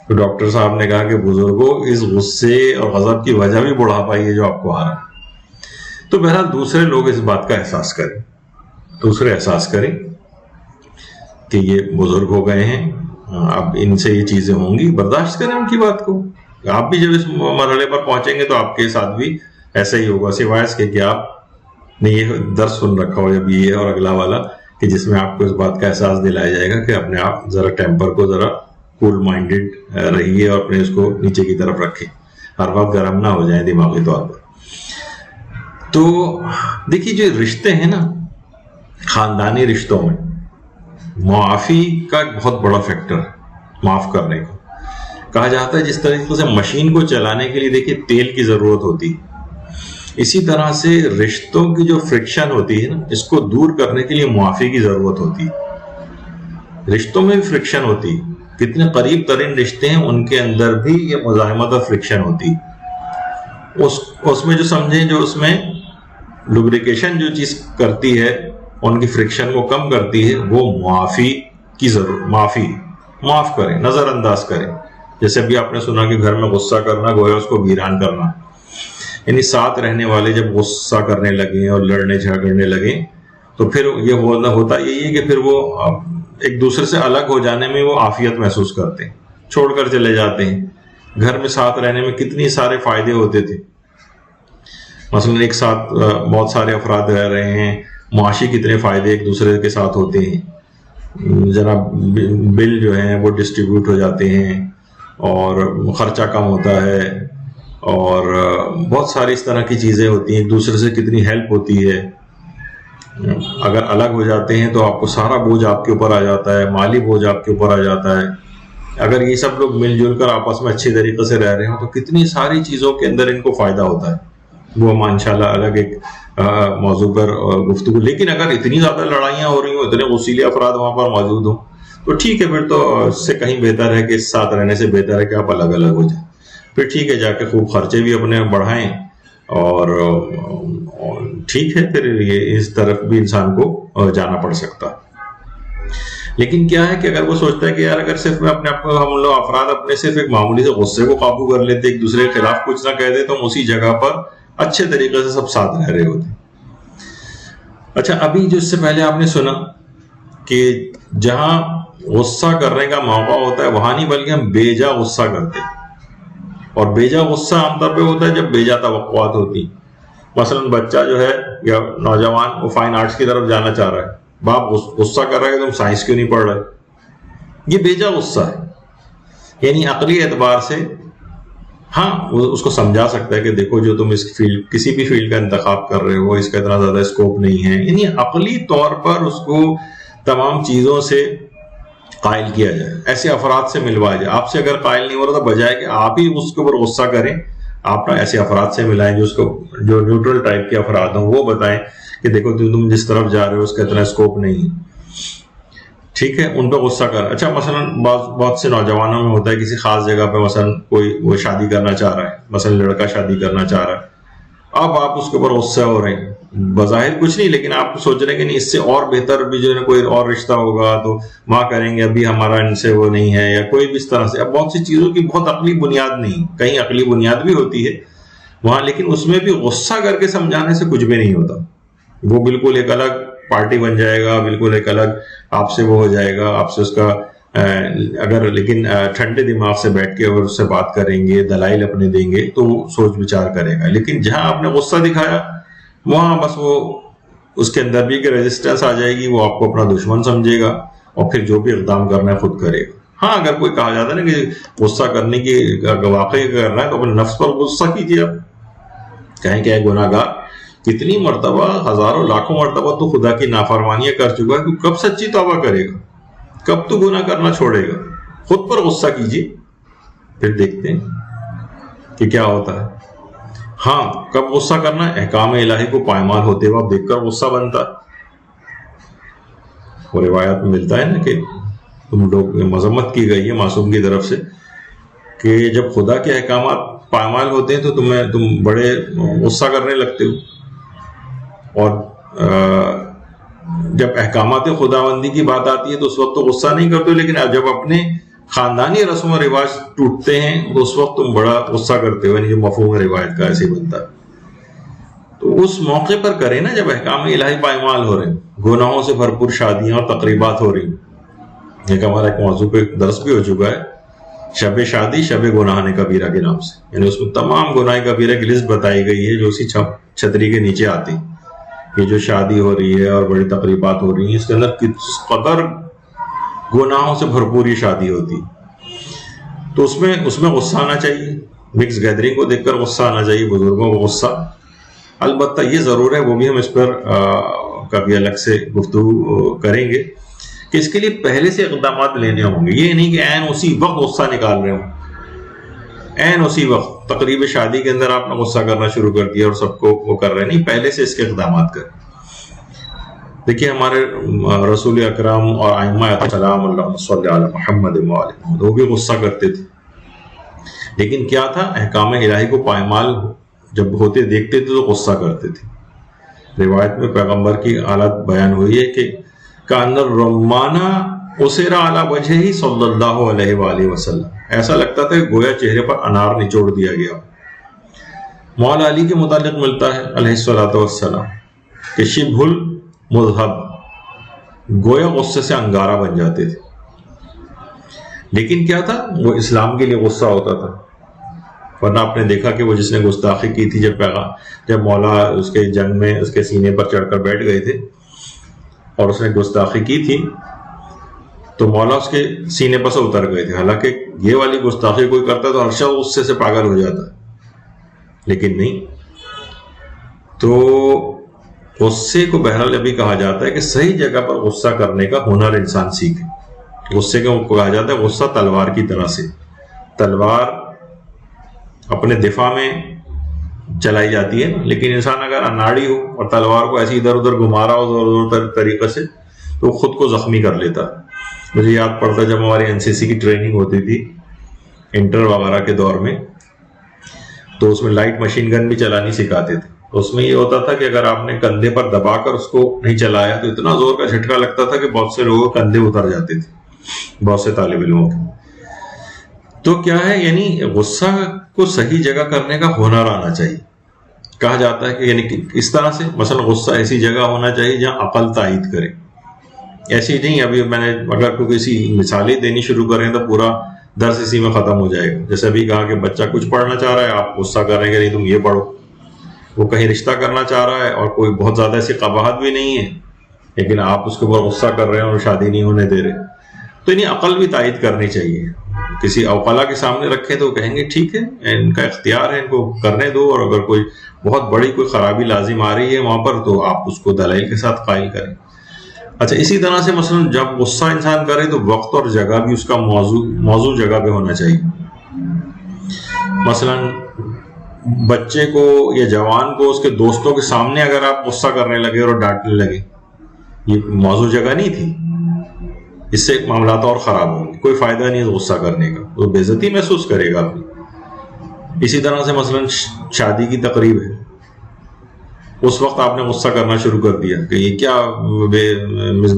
تو ڈاکٹر صاحب نے کہا کہ بزرگوں, اس غصے اور غضب کی وجہ بھی بڑھاپا ہی ہے جو آپ کو آ رہا ہے. تو بہرحال دوسرے لوگ اس بات کا احساس کریں, دوسرے احساس کریں کہ یہ بزرگ ہو گئے ہیں, اب ان سے یہ چیزیں ہوں گی, برداشت کریں ان کی بات کو. آپ بھی جب اس مرحلے پر پہنچیں گے تو آپ کے ساتھ بھی ایسا ہی ہوگا, سوائے اس کے کہ آپ نے یہ درس سن رکھا ہو, جب یہ اور اگلا والا, کہ جس میں آپ کو اس بات کا احساس دلایا جائے گا کہ اپنے آپ ذرا ٹیمپر کو ذرا کول مائنڈڈ رہیے اور اپنے اس کو نیچے کی طرف رکھیں, ہر وقت گرم نہ ہو جائیں دماغی طور پر. تو دیکھیے جو رشتے ہیں نا, خاندانی رشتوں میں معافی کا ایک بہت بڑا فیکٹر ہے, معاف کرنے کا. کہا جاتا ہے جس طریقے سے مشین کو چلانے کے لیے دیکھیے تیل کی ضرورت ہوتی ہے, اسی طرح سے رشتوں کی جو فرکشن ہوتی ہے نا, اس کو دور کرنے کے لیے معافی کی ضرورت ہوتی ہے. رشتوں میں بھی فرکشن ہوتی ہے, کتنے قریب ترین رشتے ہیں ان کے اندر بھی یہ مزاحمت اور فرکشن ہوتی ہے. اس میں جو سمجھیں, جو اس میں لوبریکیشن جو چیز کرتی ہے, ان کی فرکشن کو کم کرتی ہے, وہ معافی کی ضرورت. معافی, معاف کریں, نظر انداز کریں. جیسے ابھی آپ نے سنا کہ گھر میں غصہ کرنا گویا اس کو ویران کرنا, یعنی ساتھ رہنے والے جب غصہ کرنے لگیں اور لڑنے جھگڑنے لگیں تو پھر یہ ہوتا یہی ہے کہ پھر وہ ایک دوسرے سے الگ ہو جانے میں وہ عافیت محسوس کرتے ہیں, چھوڑ کر چلے جاتے ہیں. گھر میں ساتھ رہنے میں کتنی سارے فائدے ہوتے تھے. مثلا ایک ساتھ بہت سارے افراد رہ رہے ہیں, معاشی کتنے فائدے ایک دوسرے کے ساتھ ہوتے ہیں. جناب بل جو ہیں وہ ڈسٹریبیوٹ ہو جاتے ہیں اور خرچہ کم ہوتا ہے, اور بہت ساری اس طرح کی چیزیں ہوتی ہیں. ایک دوسرے سے کتنی ہیلپ ہوتی ہے. اگر الگ ہو جاتے ہیں تو آپ کو سارا بوجھ آپ کے اوپر آ جاتا ہے, مالی بوجھ آپ کے اوپر آ جاتا ہے. اگر یہ سب لوگ مل جل کر آپس میں اچھی طریقے سے رہ رہے ہوں تو کتنی ساری چیزوں کے اندر ان کو فائدہ ہوتا ہے. وہ ہم انشاءاللہ الگ ایک موضوع پر گفتگو. لیکن اگر اتنی زیادہ لڑائیاں ہو رہی ہوں, اتنے غصیلے افراد وہاں پر موجود ہوں, تو ٹھیک ہے, پھر تو اس سے کہیں بہتر ہے کہ ساتھ رہنے سے بہتر ہے کہ آپ الگ الگ ہو جائیں. پھر ٹھیک ہے, جا کے خوب خرچے بھی اپنے بڑھائیں, اور ٹھیک ہے, پھر یہ اس طرف بھی انسان کو جانا پڑ سکتا ہے. لیکن کیا ہے کہ اگر وہ سوچتا ہے کہ یار اگر صرف میں اپنے آپ کو, ہم لوگ افراد اپنے صرف ایک معمولی سے غصے کو قابو کر لیتے, ایک دوسرے کے خلاف کچھ نہ کہہ دے, تو ہم اسی جگہ پر اچھے طریقے سے سب ساتھ رہ رہے ہوتے. اچھا, ابھی جو اس سے پہلے آپ نے سنا کہ جہاں غصہ کرنے کا موقع ہوتا ہے وہاں نہیں بلکہ ہم بے جا غصہ کرتے, اور بے جا غصہ عام طور پہ ہوتا ہے جب بے جا توقعات ہوتی. مثلا بچہ جو ہے یا نوجوان وہ فائن آرٹس کی طرف جانا چاہ رہا ہے, باپ غصہ کر رہا ہے کہ تم سائنس کیوں نہیں پڑھ رہے. یہ بے جا غصہ ہے. یعنی عقلی اعتبار سے ہاں اس کو سمجھا سکتا ہے کہ دیکھو جو تم اس فیلڈ, کسی بھی فیلڈ کا انتخاب کر رہے ہو, اس کا اتنا زیادہ اسکوپ نہیں ہے. یعنی عقلی طور پر اس کو تمام چیزوں سے قائل کیا جائے, ایسے افراد سے ملوایا جائے. آپ سے اگر قائل نہیں ہو رہا تو بجائے کہ آپ ہی اس کے اوپر غصہ کریں, آپ ایسے افراد سے ملائیں جو اس کو, جو نیوٹرل ٹائپ کے افراد ہوں, وہ بتائیں کہ دیکھو تم جس طرف جا رہے ہو اس کا اتنا اسکوپ نہیں ہے. ٹھیک ہے, ان پہ غصہ کر. اچھا, مثلا بہت سے نوجوانوں میں ہوتا ہے کسی خاص جگہ پہ مثلا کوئی وہ شادی کرنا چاہ رہا ہے, مثلا لڑکا شادی کرنا چاہ رہا ہے, اب آپ اس کے اوپر غصہ ہو رہے ہیں, بظاہر کچھ نہیں, لیکن آپ سوچ رہے ہیں کہ نہیں اس سے اور بہتر بھی جو ہے کوئی اور رشتہ ہوگا تو وہاں کریں گے, ابھی ہمارا ان سے وہ نہیں ہے, یا کوئی بھی اس طرح سے. اب بہت سی چیزوں کی بہت عقلی بنیاد نہیں, کہیں عقلی بنیاد بھی ہوتی ہے وہاں, لیکن اس میں بھی غصہ کر کے سمجھانے سے کچھ بھی نہیں ہوتا. وہ بالکل ایک الگ پارٹی بن جائے گا, بالکل ایک الگ آپ سے وہ ہو جائے گا, آپ سے اس کا اگر لیکن ٹھنڈے دماغ سے بیٹھ کے اگر اس سے بات کریں گے, دلائل اپنے دیں گے, تو وہ سوچ بچار کرے گا. لیکن جہاں آپ نے غصہ دکھایا وہاں بس وہ اس کے اندر بھی کہ ریزسٹنس آ جائے گی، وہ آپ کو اپنا دشمن سمجھے گا اور پھر جو بھی اقدام کرنا ہے خود کرے گا. ہاں اگر کوئی کہا جاتا ہے نا کہ غصہ کرنے کی واقعی کرنا ہے تو اپنے نفس پر غصہ کیجیے. آپ کہیں کہ گناہ گار کتنی مرتبہ، ہزاروں لاکھوں مرتبہ تو خدا کی نافرمانیاں کر چکا ہے، تو کب سچی توبہ کرے گا؟ کب تو گناہ کرنا چھوڑے گا؟ خود پر غصہ کیجیے، پھر دیکھتے ہیں کہ کیا ہوتا ہے. ہاں کب غصہ کرنا ہے؟ احکام الہی کو پائمال ہوتے ہوئے دیکھ کر غصہ بنتا ہے. وہ روایات میں ملتا ہے نا کہ تم لوگ مذمت کی گئی ہے معصوم کی طرف سے کہ جب خدا کے احکامات پائمال ہوتے ہیں تو تم بڑے غصہ کرنے لگتے ہو، اور جب احکامات خداوندی کی بات آتی ہے تو اس وقت تو غصہ نہیں کرتے، لیکن جب اپنے خاندانی رسم و رواج ٹوٹتے ہیں تو اس وقت تم بڑا غصہ کرتے ہو. یعنی جو مفہوم روایت کا ایسے بنتا ہے. تو اس موقع پر کریں نا جب احکام الہی پائمال ہو رہے ہیں، گناہوں سے بھرپور شادیاں اور تقریبات ہو رہی ہیں. ایک ہمارا ایک موضوع پہ درس بھی ہو چکا ہے، شب شادی شب گناہ کبیرہ کے نام سے. یعنی اس میں تمام گناہ کبیرہ کی لسٹ بتائی گئی ہے جو اسی چھتری کے نیچے آتی ہیں. یہ جو شادی ہو رہی ہے اور بڑی تقریبات ہو رہی ہیں، اس کے اندر کس قدر گناہوں سے بھرپور یہ شادی ہوتی. تو اس میں غصہ آنا چاہیے. مکس گیدرنگ کو دیکھ کر غصہ آنا چاہیے، بزرگوں کو غصہ. البتہ یہ ضرور ہے، وہ بھی ہم اس پر کبھی الگ سے گفتگو کریں گے کہ اس کے لیے پہلے سے اقدامات لینے ہوں گے. یہ نہیں کہ عین اسی وقت غصہ نکال رہے ہوں، عین اسی وقت تقریب شادی کے اندر آپ نے غصہ کرنا شروع کر دیا اور سب کو وہ کر رہے. نہیں، پہلے سے اس کے اقدامات کریں. دیکھیے ہمارے رسول اکرم اور ائمہ سلام اللہ صلی علی محمد وآلہ، وہ بھی غصہ کرتے تھے، لیکن کیا تھا؟ احکام الہی کو پائمال جب ہوتے دیکھتے تھے تو غصہ کرتے تھے. روایت میں پیغمبر کی حالت بیان ہوئی ہے کہ کان الرمانہ اسرا علی وجہہ صلی اللہ علیہ وآلہ وسلم، ایسا لگتا تھا کہ گویا چہرے پر انار نچوڑ دیا گیا. مولا علی کے متعلق ملتا ہے علیہ الصلوۃ والسلام کہ شبہ المذہب، گویا غصے سے انگارہ بن جاتے تھے. لیکن کیا تھا؟ وہ اسلام کے لیے غصہ ہوتا تھا. ورنہ آپ نے دیکھا کہ وہ جس نے گستاخی کی تھی، جب مولا اس کے جنگ میں اس کے سینے پر چڑھ کر بیٹھ گئے تھے اور اس نے گستاخی کی تھی تو مولا اس کے سینے پر سے اتر گئے تھے. حالانکہ یہ والی گستاخی کوئی کرتا تو ہر شخص غصے سے پاگل ہو جاتا، لیکن نہیں. تو غصے کو بہرحال ابھی کہا جاتا ہے کہ صحیح جگہ پر غصہ کرنے کا ہنر انسان سیکھے. غصے کو کہا جاتا ہے غصہ تلوار کی طرح سے. تلوار اپنے دفاع میں چلائی جاتی ہے، لیکن انسان اگر اناڑی ہو اور تلوار کو ایسے ادھر ادھر گھما رہا ہو ادھر طریقے سے تو خود کو زخمی کر لیتا. مجھے یاد پڑتا جب ہماری NCC کی ٹریننگ ہوتی تھی انٹر وغیرہ کے دور میں، تو اس میں لائٹ مشین گن بھی چلانی سکھاتے تھے. اس میں یہ ہوتا تھا کہ اگر آپ نے کندھے پر دبا کر اس کو نہیں چلایا تو اتنا زور کا جھٹکا لگتا تھا کہ بہت سے لوگوں کے کندھے اتر جاتے تھے، بہت سے طالب علموں کے. تو کیا ہے؟ یعنی غصہ کو صحیح جگہ کرنے کا ہنر آنا چاہیے. کہا جاتا ہے کہ یعنی اس طرح سے مثلا غصہ ایسی جگہ ہونا چاہیے جہاں عقل تائید کرے. ایسی نہیں ابھی میں نے اگر کوئی کسی مثالیں دینی شروع کریں تو پورا درس اسی میں ختم ہو جائے گا. جیسے ابھی کہا کہ بچہ کچھ پڑھنا چاہ رہا ہے، آپ غصہ کر رہے ہیں کہ نہیں تم یہ پڑھو. وہ کہیں رشتہ کرنا چاہ رہا ہے اور کوئی بہت زیادہ ایسی قباحت بھی نہیں ہے، لیکن آپ اس کے اوپر غصہ کر رہے ہیں اور شادی نہیں ہونے دے رہے. تو انہیں عقل بھی تائید کرنی چاہیے. کسی اوقلا کے سامنے رکھیں تو کہیں گے ٹھیک ہے، ان کا اختیار ہے، ان کو کرنے دو. اور اگر کوئی بہت بڑی کوئی خرابی لازم آ رہی ہے وہاں پر تو آپ اس کو دلائل کے ساتھ قائل کریں. اچھا، اسی طرح سے مثلا جب غصہ انسان کرے تو وقت اور جگہ بھی اس کا موضوع جگہ پہ ہونا چاہیے. مثلا بچے کو یا جوان کو اس کے دوستوں کے سامنے اگر آپ غصہ کرنے لگے اور ڈانٹنے لگے، یہ موضوع جگہ نہیں تھی. اس سے معاملات اور خراب ہوں گے. کوئی فائدہ نہیں ہے غصہ کرنے کا، وہ بے عزتی محسوس کرے گا اپنی. اسی طرح سے مثلا شادی کی تقریب ہے، اس وقت آپ نے غصہ کرنا شروع کر دیا کہ یہ کیا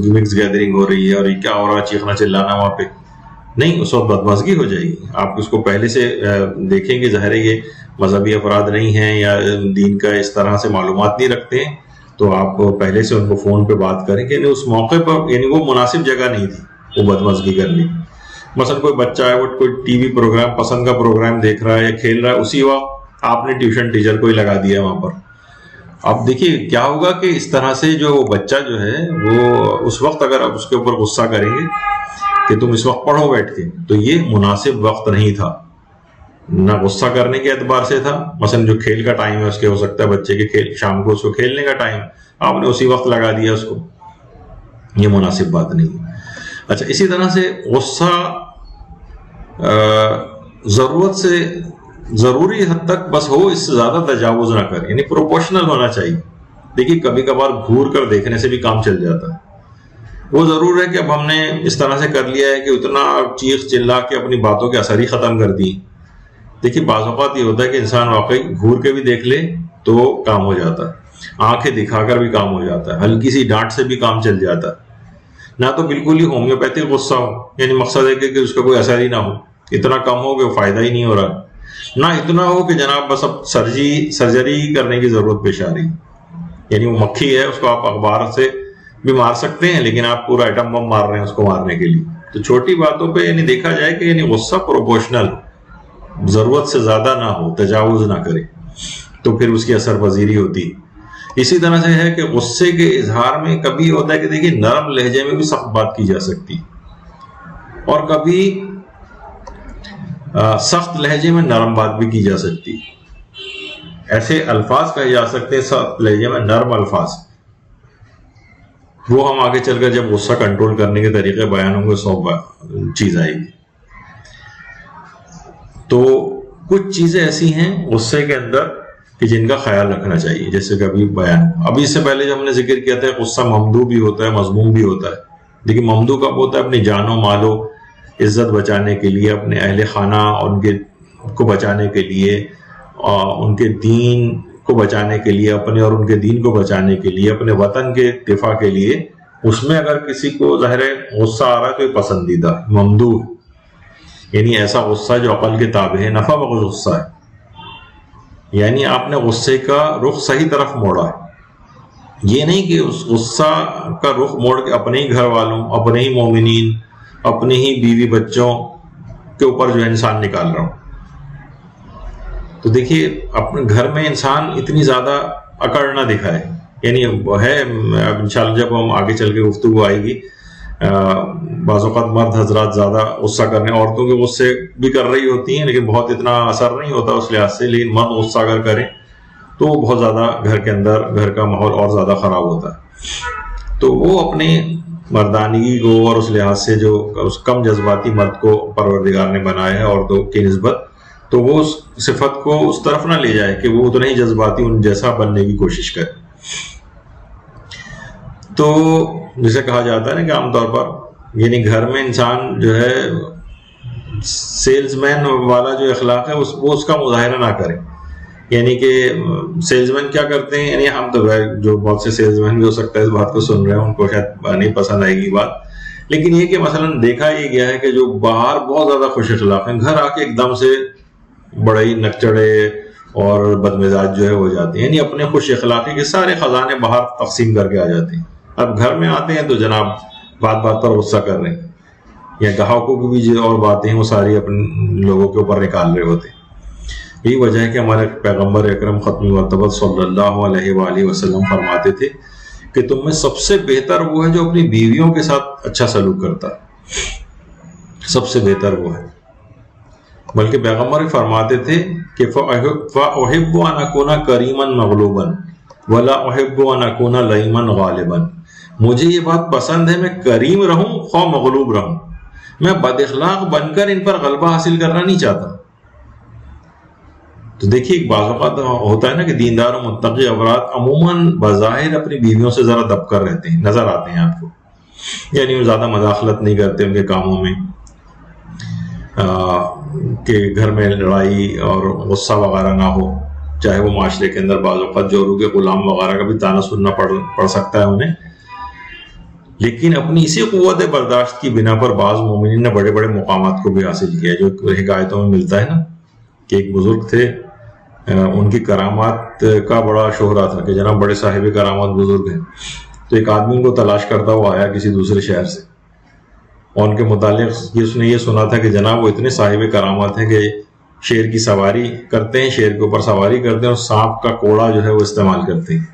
مکس گیدرنگ ہو رہی ہے اور یہ کیا ہو رہا، چیخنا چلانا وہاں پہ. نہیں، اس وقت بدمزگی ہو جائے گی. آپ اس کو پہلے سے دیکھیں گے، ظاہر ہے یہ مذہبی افراد نہیں ہیں یا دین کا اس طرح سے معلومات نہیں رکھتے ہیں، تو آپ پہلے سے ان کو فون پہ بات کریں کہ اس موقع پر یعنی وہ مناسب جگہ نہیں تھی وہ بدمزگی کرنے. مثلا کوئی بچہ ہے، وہ کوئی ٹی وی پروگرام پسند کا پروگرام دیکھ رہا ہے یا کھیل رہا ہے، اسی وقت آپ نے ٹیوشن ٹیچر کو ہی لگا دیا وہاں پر. اب دیکھیے کیا ہوگا کہ اس طرح سے جو بچہ جو ہے وہ اس وقت اگر آپ اس کے اوپر غصہ کریں گے کہ تم اس وقت پڑھو بیٹھ کے، تو یہ مناسب وقت نہیں تھا، نہ غصہ کرنے کے اعتبار سے تھا. مثلا جو کھیل کا ٹائم ہے اس کے ہو سکتا ہے بچے کے کھیل شام کو اس کو کھیلنے کا ٹائم، آپ نے اسی وقت لگا دیا اس کو، یہ مناسب بات نہیں. اچھا اسی طرح سے غصہ ضرورت سے ضروری حد تک بس ہو، اس سے زیادہ تجاوز نہ کر، یعنی پروپورشنل ہونا چاہیے. دیکھیے کبھی کبھار گھور کر دیکھنے سے بھی کام چل جاتا ہے. وہ ضرور ہے کہ اب ہم نے اس طرح سے کر لیا ہے کہ اتنا چیخ چلا کے اپنی باتوں کے اثر ہی ختم کر دی. دیکھیے بعض اوقات یہ ہوتا ہے کہ انسان واقعی گھور کے بھی دیکھ لے تو کام ہو جاتا ہے، آنکھیں دکھا کر بھی کام ہو جاتا ہے، ہلکی سی ڈانٹ سے بھی کام چل جاتا ہے. نہ تو بالکل ہی ہومیوپیتھک غصہ ہو، یعنی مقصد ہے کہ اس کا کوئی اثر ہی نہ ہو، اتنا کم ہو کہ فائدہ ہی نہیں ہو رہا، نہ اتنا ہو کہ جناب بس اب سرجری کرنے کی ضرورت پیش آ رہی، یعنی وہ مکھی ہے اس کو آپ اخبار سے بھی مار سکتے ہیں لیکن آپ پورا ایٹم بم مار رہے ہیں اس کو مارنے کے لیے. تو چھوٹی باتوں پہ یعنی دیکھا جائے کہ یعنی غصہ پروپورشنل، ضرورت سے زیادہ نہ ہو، تجاوز نہ کرے، تو پھر اس کی اثر پذیری ہوتی. اسی طرح سے ہے کہ غصے کے اظہار میں کبھی ہوتا ہے کہ دیکھیے نرم لہجے میں بھی سخت بات کی جا سکتی، اور کبھی سخت لہجے میں نرم بات بھی کی جا سکتی. ایسے الفاظ کہے جا سکتے ہیں سخت لہجے میں نرم الفاظ، وہ ہم آگے چل کر جب غصہ کنٹرول کرنے کے طریقے بیان ہوں گے 100 چیز آئے گی. تو کچھ چیزیں ایسی ہیں غصے کے اندر کہ جن کا خیال رکھنا چاہیے، جیسے کہ ابھی بیان ابھی اس سے پہلے جو ہم نے ذکر کیا تھا غصہ ممدوح بھی ہوتا ہے، مذموم بھی ہوتا ہے. لیکن ممدوح کب ہوتا ہے؟ اپنی جان و مال و عزت بچانے کے لیے، اپنے اہل خانہ اور ان کے کو بچانے کے لیے، ان کے دین کو بچانے کے لیے، اپنے اور ان کے دین کو بچانے کے لیے، اپنے وطن کے دفاع کے لیے. اس میں اگر کسی کو ظاہر غصہ آ رہا ہے تو یہ پسندیدہ ممدوح، یعنی ایسا غصہ جو عقل کے تابع ہے، نفع بخش غصہ ہے. یعنی آپ نے غصے کا رخ صحیح طرف موڑا ہے، یہ نہیں کہ اس غصہ کا رخ موڑ کے اپنے ہی گھر والوں، اپنے ہی مومنین، اپنے ہی بیوی بچوں کے اوپر جو ہے انسان نکال رہا ہوں. تو دیکھیے اپنے گھر میں انسان اتنی زیادہ اکڑ نہ دکھائے، یعنی ہے انشاءاللہ جب ہم آگے چل کے گفتگو آئے گی، بعض اوقات مرد حضرات زیادہ غصہ کرنے، عورتوں کے غصے بھی کر رہی ہوتی ہیں لیکن بہت اتنا اثر نہیں ہوتا اس لحاظ سے، لیکن مرد غصہ اگر کریں تو بہت زیادہ گھر کے اندر گھر کا ماحول اور زیادہ خراب ہوتا ہے. تو وہ اپنے مردانگی کو اور اس لحاظ سے جو اس کم جذباتی مرد کو پروردگار نے بنایا ہے عورتوں کی نسبت، تو وہ اس صفت کو اس طرف نہ لے جائے کہ وہ اتنا ہی جذباتی ان جیسا بننے کی کوشش کرے. تو جسے کہا جاتا ہے نا کہ عام طور پر یعنی گھر میں انسان جو ہے سیلز مین والا جو اخلاق ہے وہ اس کا مظاہرہ نہ کرے. یعنی کہ سیلز مین کیا کرتے ہیں، یعنی ہم تو جو بہت سے سیلز مین بھی ہو سکتا ہے اس بات کو سن رہے ہیں، ان کو شاید نہیں پسند آئے گی بات، لیکن یہ کہ مثلا دیکھا یہ گیا ہے کہ جو باہر بہت زیادہ خوش اخلاق ہیں، گھر آ کے ایک دم سے بڑے ہی نکچڑے اور بدمزاج جو ہے ہو جاتے ہیں، یعنی اپنے خوش اخلاقی کے سارے خزانے باہر تقسیم کر کے آ جاتے ہیں. اب گھر میں آتے ہیں تو جناب بات بات پر غصہ کر رہے ہیں، یا گاہکوں کی بھی جو اور باتیں ہیں وہ ساری اپنے لوگوں کے اوپر نکال رہے ہوتے ہیں. یہی وجہ ہے کہ ہمارے پیغمبر اکرم ختم مرتبہ صلی اللہ علیہ وآلہ وسلم فرماتے تھے کہ تم میں سب سے بہتر وہ ہے جو اپنی بیویوں کے ساتھ اچھا سلوک کرتا ہے، سب سے بہتر وہ ہے. بلکہ پیغمبر فرماتے تھے کہ فَأُحِبُّ أَنْ أَكُونَ كَرِيمًا مَغْلُوبًا وَلَا أُحِبُّ أَنْ أَكُونَ لَئِيمًا غَالِبًا. مجھے یہ بات پسند ہے میں کریم رہوں خواہ مغلوب رہوں، میں بد اخلاق بن کر ان پر غلبہ حاصل کرنا نہیں چاہتا. تو دیکھیے بعض اوقات ہوتا ہے نا کہ دیندار و متقی افراد عموماً بظاہر اپنی بیویوں سے ذرا دب کر رہتے ہیں، نظر آتے ہیں آپ کو، یعنی وہ زیادہ مداخلت نہیں کرتے ان کے کاموں میں، کہ گھر میں لڑائی اور غصہ وغیرہ نہ ہو. چاہے وہ معاشرے کے اندر بعض اوقات جورو کے غلام وغیرہ کا بھی طعنہ سننا پڑ سکتا ہے انہیں، لیکن اپنی اسی قوت برداشت کی بنا پر بعض مومنین نے بڑے بڑے مقامات کو بھی حاصل کیا، جو حکایتوں میں ملتا ہے نا کہ ایک بزرگ تھے، ان کی کرامات کا بڑا شہرا تھا کہ جناب بڑے صاحب کرامات بزرگ ہیں. تو ایک آدمی کو تلاش کرتا ہوا آیا کسی دوسرے شہر سے، اور ان کے متعلق اس نے یہ سنا تھا کہ جناب وہ اتنے صاحب کرامات ہیں کہ شیر کی سواری کرتے ہیں، شیر کے اوپر سواری کرتے ہیں اور سانپ کا کوڑا جو ہے وہ استعمال کرتے ہیں.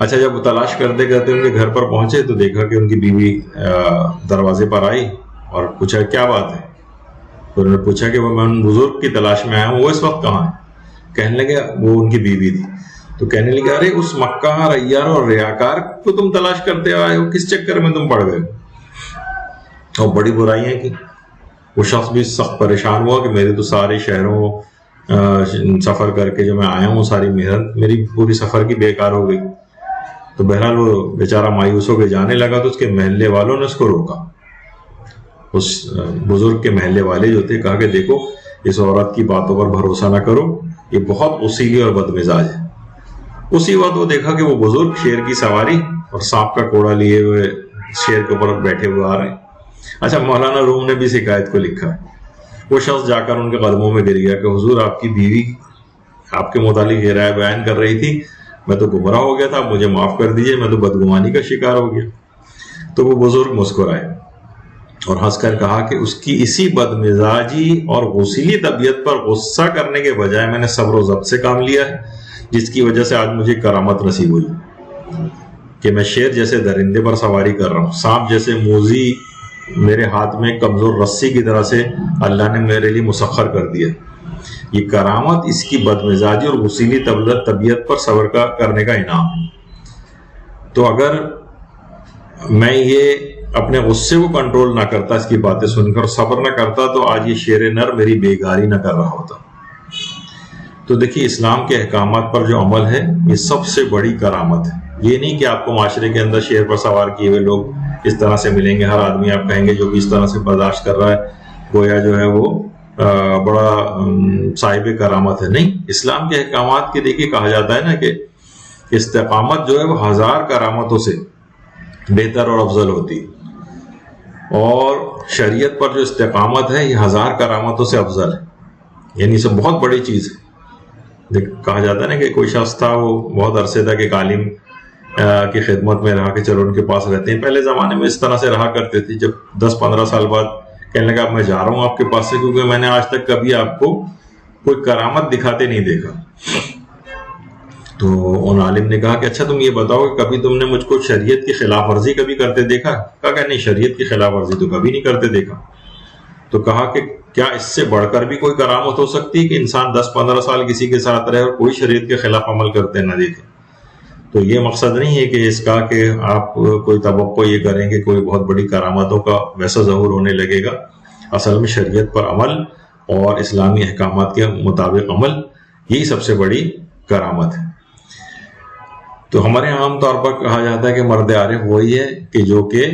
اچھا جب وہ تلاش کرتے کرتے ان کے گھر پر پہنچے تو دیکھا کہ ان کی بیوی دروازے پر آئی اور پوچھا کیا بات ہے. تو انہوں نے پوچھا کہ میں ان بزرگ کی تلاش میں آیا ہوں, وہ اس وقت کہاں ہے؟ کہنے لگے وہ ان کی بیوی تھی. تو کہنے لگے ارے اس مکہ ریار اور ریاکار کو تم تلاش کرتے آئے ہو, کس چکر میں تم پڑ گئے؟ اور بڑی برائیاں کی. وہ شخص بھی سخت پریشان ہوا کہ میرے تو سارے شہروں سفر کر کے جو میں آیا ہوں ساری محنت میری پوری سفر کی بیکار ہو گئی. تو بہرحال وہ بیچارہ مایوس ہو کے جانے لگا تو اس کے محلے والوں نے اس کو روکا. اس بزرگ کے محلے والے جو تھے کہا کہ دیکھو اس عورت کی باتوں پر بھروسہ نہ کرو, یہ بہت غصیلی اور بد مزاج ہے. اسی وقت وہ دیکھا کہ وہ بزرگ شیر کی سواری اور سانپ کا کوڑا لیے ہوئے شیر کے اوپر بیٹھے ہوئے آ رہے ہیں. اچھا مولانا روم نے بھی اس حکایت کو لکھا ہے. وہ شخص جا کر ان کے قدموں میں گر گیا کہ حضور آپ کی بیوی آپ کے متعلق یہ رائے بیان کر رہی تھی, میں تو گمراہ ہو گیا تھا, مجھے معاف کر دیجئے, میں تو بدگمانی کا شکار ہو گیا. تو وہ بزرگ مسکرائے اور ہنس کر کہا کہ اس کی اسی بد مزاجی اور غصیلی طبیعت پر غصہ کرنے کے بجائے میں نے صبر و ضبط سے کام لیا ہے, جس کی وجہ سے آج مجھے کرامت نصیب ہوئی کہ میں شیر جیسے درندے پر سواری کر رہا ہوں, سانپ جیسے موذی میرے ہاتھ میں کمزور رسی کی طرح سے اللہ نے میرے لیے مسخر کر دیا. یہ کرامت اس کی بد مزاجی اور غصیلی طبیعت پر صبر کرنے کا انعام ہے. تو اگر میں یہ اپنے غصے کو کنٹرول نہ کرتا اس کی باتیں سن کر صبر نہ کرتا تو آج یہ شیر نر میری بیگاری نہ کر رہا ہوتا. تو دیکھیے اسلام کے احکامات پر جو عمل ہے یہ سب سے بڑی کرامت ہے. یہ نہیں کہ آپ کو معاشرے کے اندر شیر پر سوار کیے ہوئے لوگ اس طرح سے ملیں گے, ہر آدمی آپ کہیں گے جو بھی اس طرح سے برداشت کر رہا ہے گویا جو ہے وہ بڑا صاحب کرامت ہے. نہیں, اسلام کے احکامات کے دیکھیے کہا جاتا ہے نا کہ استقامت جو ہے وہ 1000 کرامتوں سے بہتر اور افضل ہوتی ہے, اور شریعت پر جو استقامت ہے یہ 1000 کرامتوں سے افضل ہے. یعنی سب بہت بڑی چیز ہے. کہا جاتا ہے نا کہ کوئی شخص تھا وہ بہت عرصے تک ایک عالم کی خدمت میں رہا کہ چلو ان کے پاس رہتے ہیں. پہلے زمانے میں اس طرح سے رہا کرتے تھے. جب 10-15 سال بعد کہنے لگا اب میں جا رہا ہوں آپ کے پاس سے, کیونکہ میں نے آج تک کبھی آپ کو کوئی کرامت دکھاتے نہیں دیکھا. تو ان عالم نے کہا کہ اچھا تم یہ بتاؤ کہ کبھی تم نے مجھ کو شریعت کی خلاف ورزی کبھی کرتے دیکھا؟ کہا کہ نہیں, شریعت کی خلاف ورزی تو کبھی نہیں کرتے دیکھا. تو کہا کہ کیا اس سے بڑھ کر بھی کوئی کرامت ہو سکتی ہے کہ انسان 10-15 سال کسی کے ساتھ رہے اور کوئی شریعت کے خلاف عمل کرتے نہ دیکھے؟ تو یہ مقصد نہیں ہے کہ اس کا کہ آپ کوئی توقع یہ کریں کہ کوئی بہت بڑی کرامتوں کا ویسا ظہور ہونے لگے گا. اصل میں شریعت پر عمل اور اسلامی احکامات کے مطابق عمل یہی سب سے بڑی کرامت ہے. تو ہمارے عام طور پر کہا جاتا ہے کہ مرد عارف وہی ہے کہ جو کہ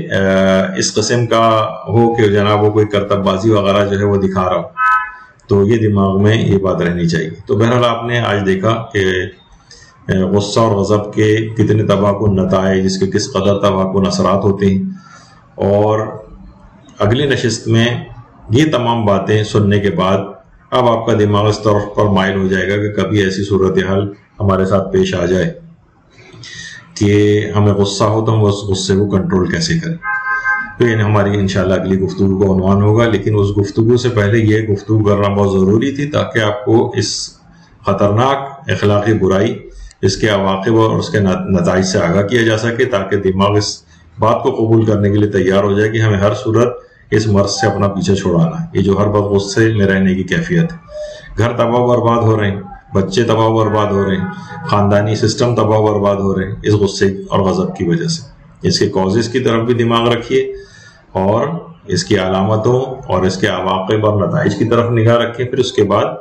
اس قسم کا ہو کہ جناب وہ کوئی کرتب بازی وغیرہ جو ہے وہ دکھا رہا ہو. تو یہ دماغ میں یہ بات رہنی چاہیے. تو بہرحال آپ نے آج دیکھا کہ غصہ اور غضب کے کتنے تباہ کن نتائج, جس کے کس قدر تباہ کن اثرات ہوتے ہیں. اور اگلی نشست میں یہ تمام باتیں سننے کے بعد اب آپ کا دماغ اس طرف پر مائل ہو جائے گا کہ کبھی ایسی صورتحال ہمارے ساتھ پیش آ جائے کہ ہمیں غصہ ہو تو ہم اس غصے کو کنٹرول کیسے کریں. تو یہ ہماری انشاءاللہ اگلی گفتگو کا عنوان ہوگا. لیکن اس گفتگو سے پہلے یہ گفتگو کرنا بہت ضروری تھی تاکہ آپ کو اس خطرناک اخلاقی برائی, اس کے عواقب اور اس کے نتائج سے آگاہ کیا جا سکے, تاکہ دماغ اس بات کو قبول کرنے کے لیے تیار ہو جائے کہ ہمیں ہر صورت اس مرض سے اپنا پیچھے چھوڑانا ہے. یہ جو ہر وقت غصے میں رہنے کی کیفیت ہے, گھر تباہ برباد ہو رہے ہیں, بچے تباہ برباد ہو رہے ہیں, خاندانی سسٹم تباہ برباد ہو رہے ہیں اس غصے اور غضب کی وجہ سے. اس کے کازز کی طرف بھی دماغ رکھیے اور اس کی علامتوں اور اس کے عواقب اور نتائج کی طرف نگاہ رکھیں. پھر اس کے بعد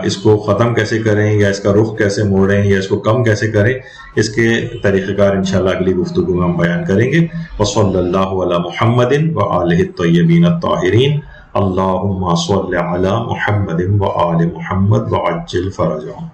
اس کو ختم کیسے کریں یا اس کا رخ کیسے موڑیں یا اس کو کم کیسے کریں, اس کے طریقہ کار انشاءاللہ اگلی گفتگو میں ہم بیان کریں گے. وصلی اللہ علی محمد وآلہ الطیبین الطاہرین. اللہم صل علی محمد وآل محمد وعجل فرجهم.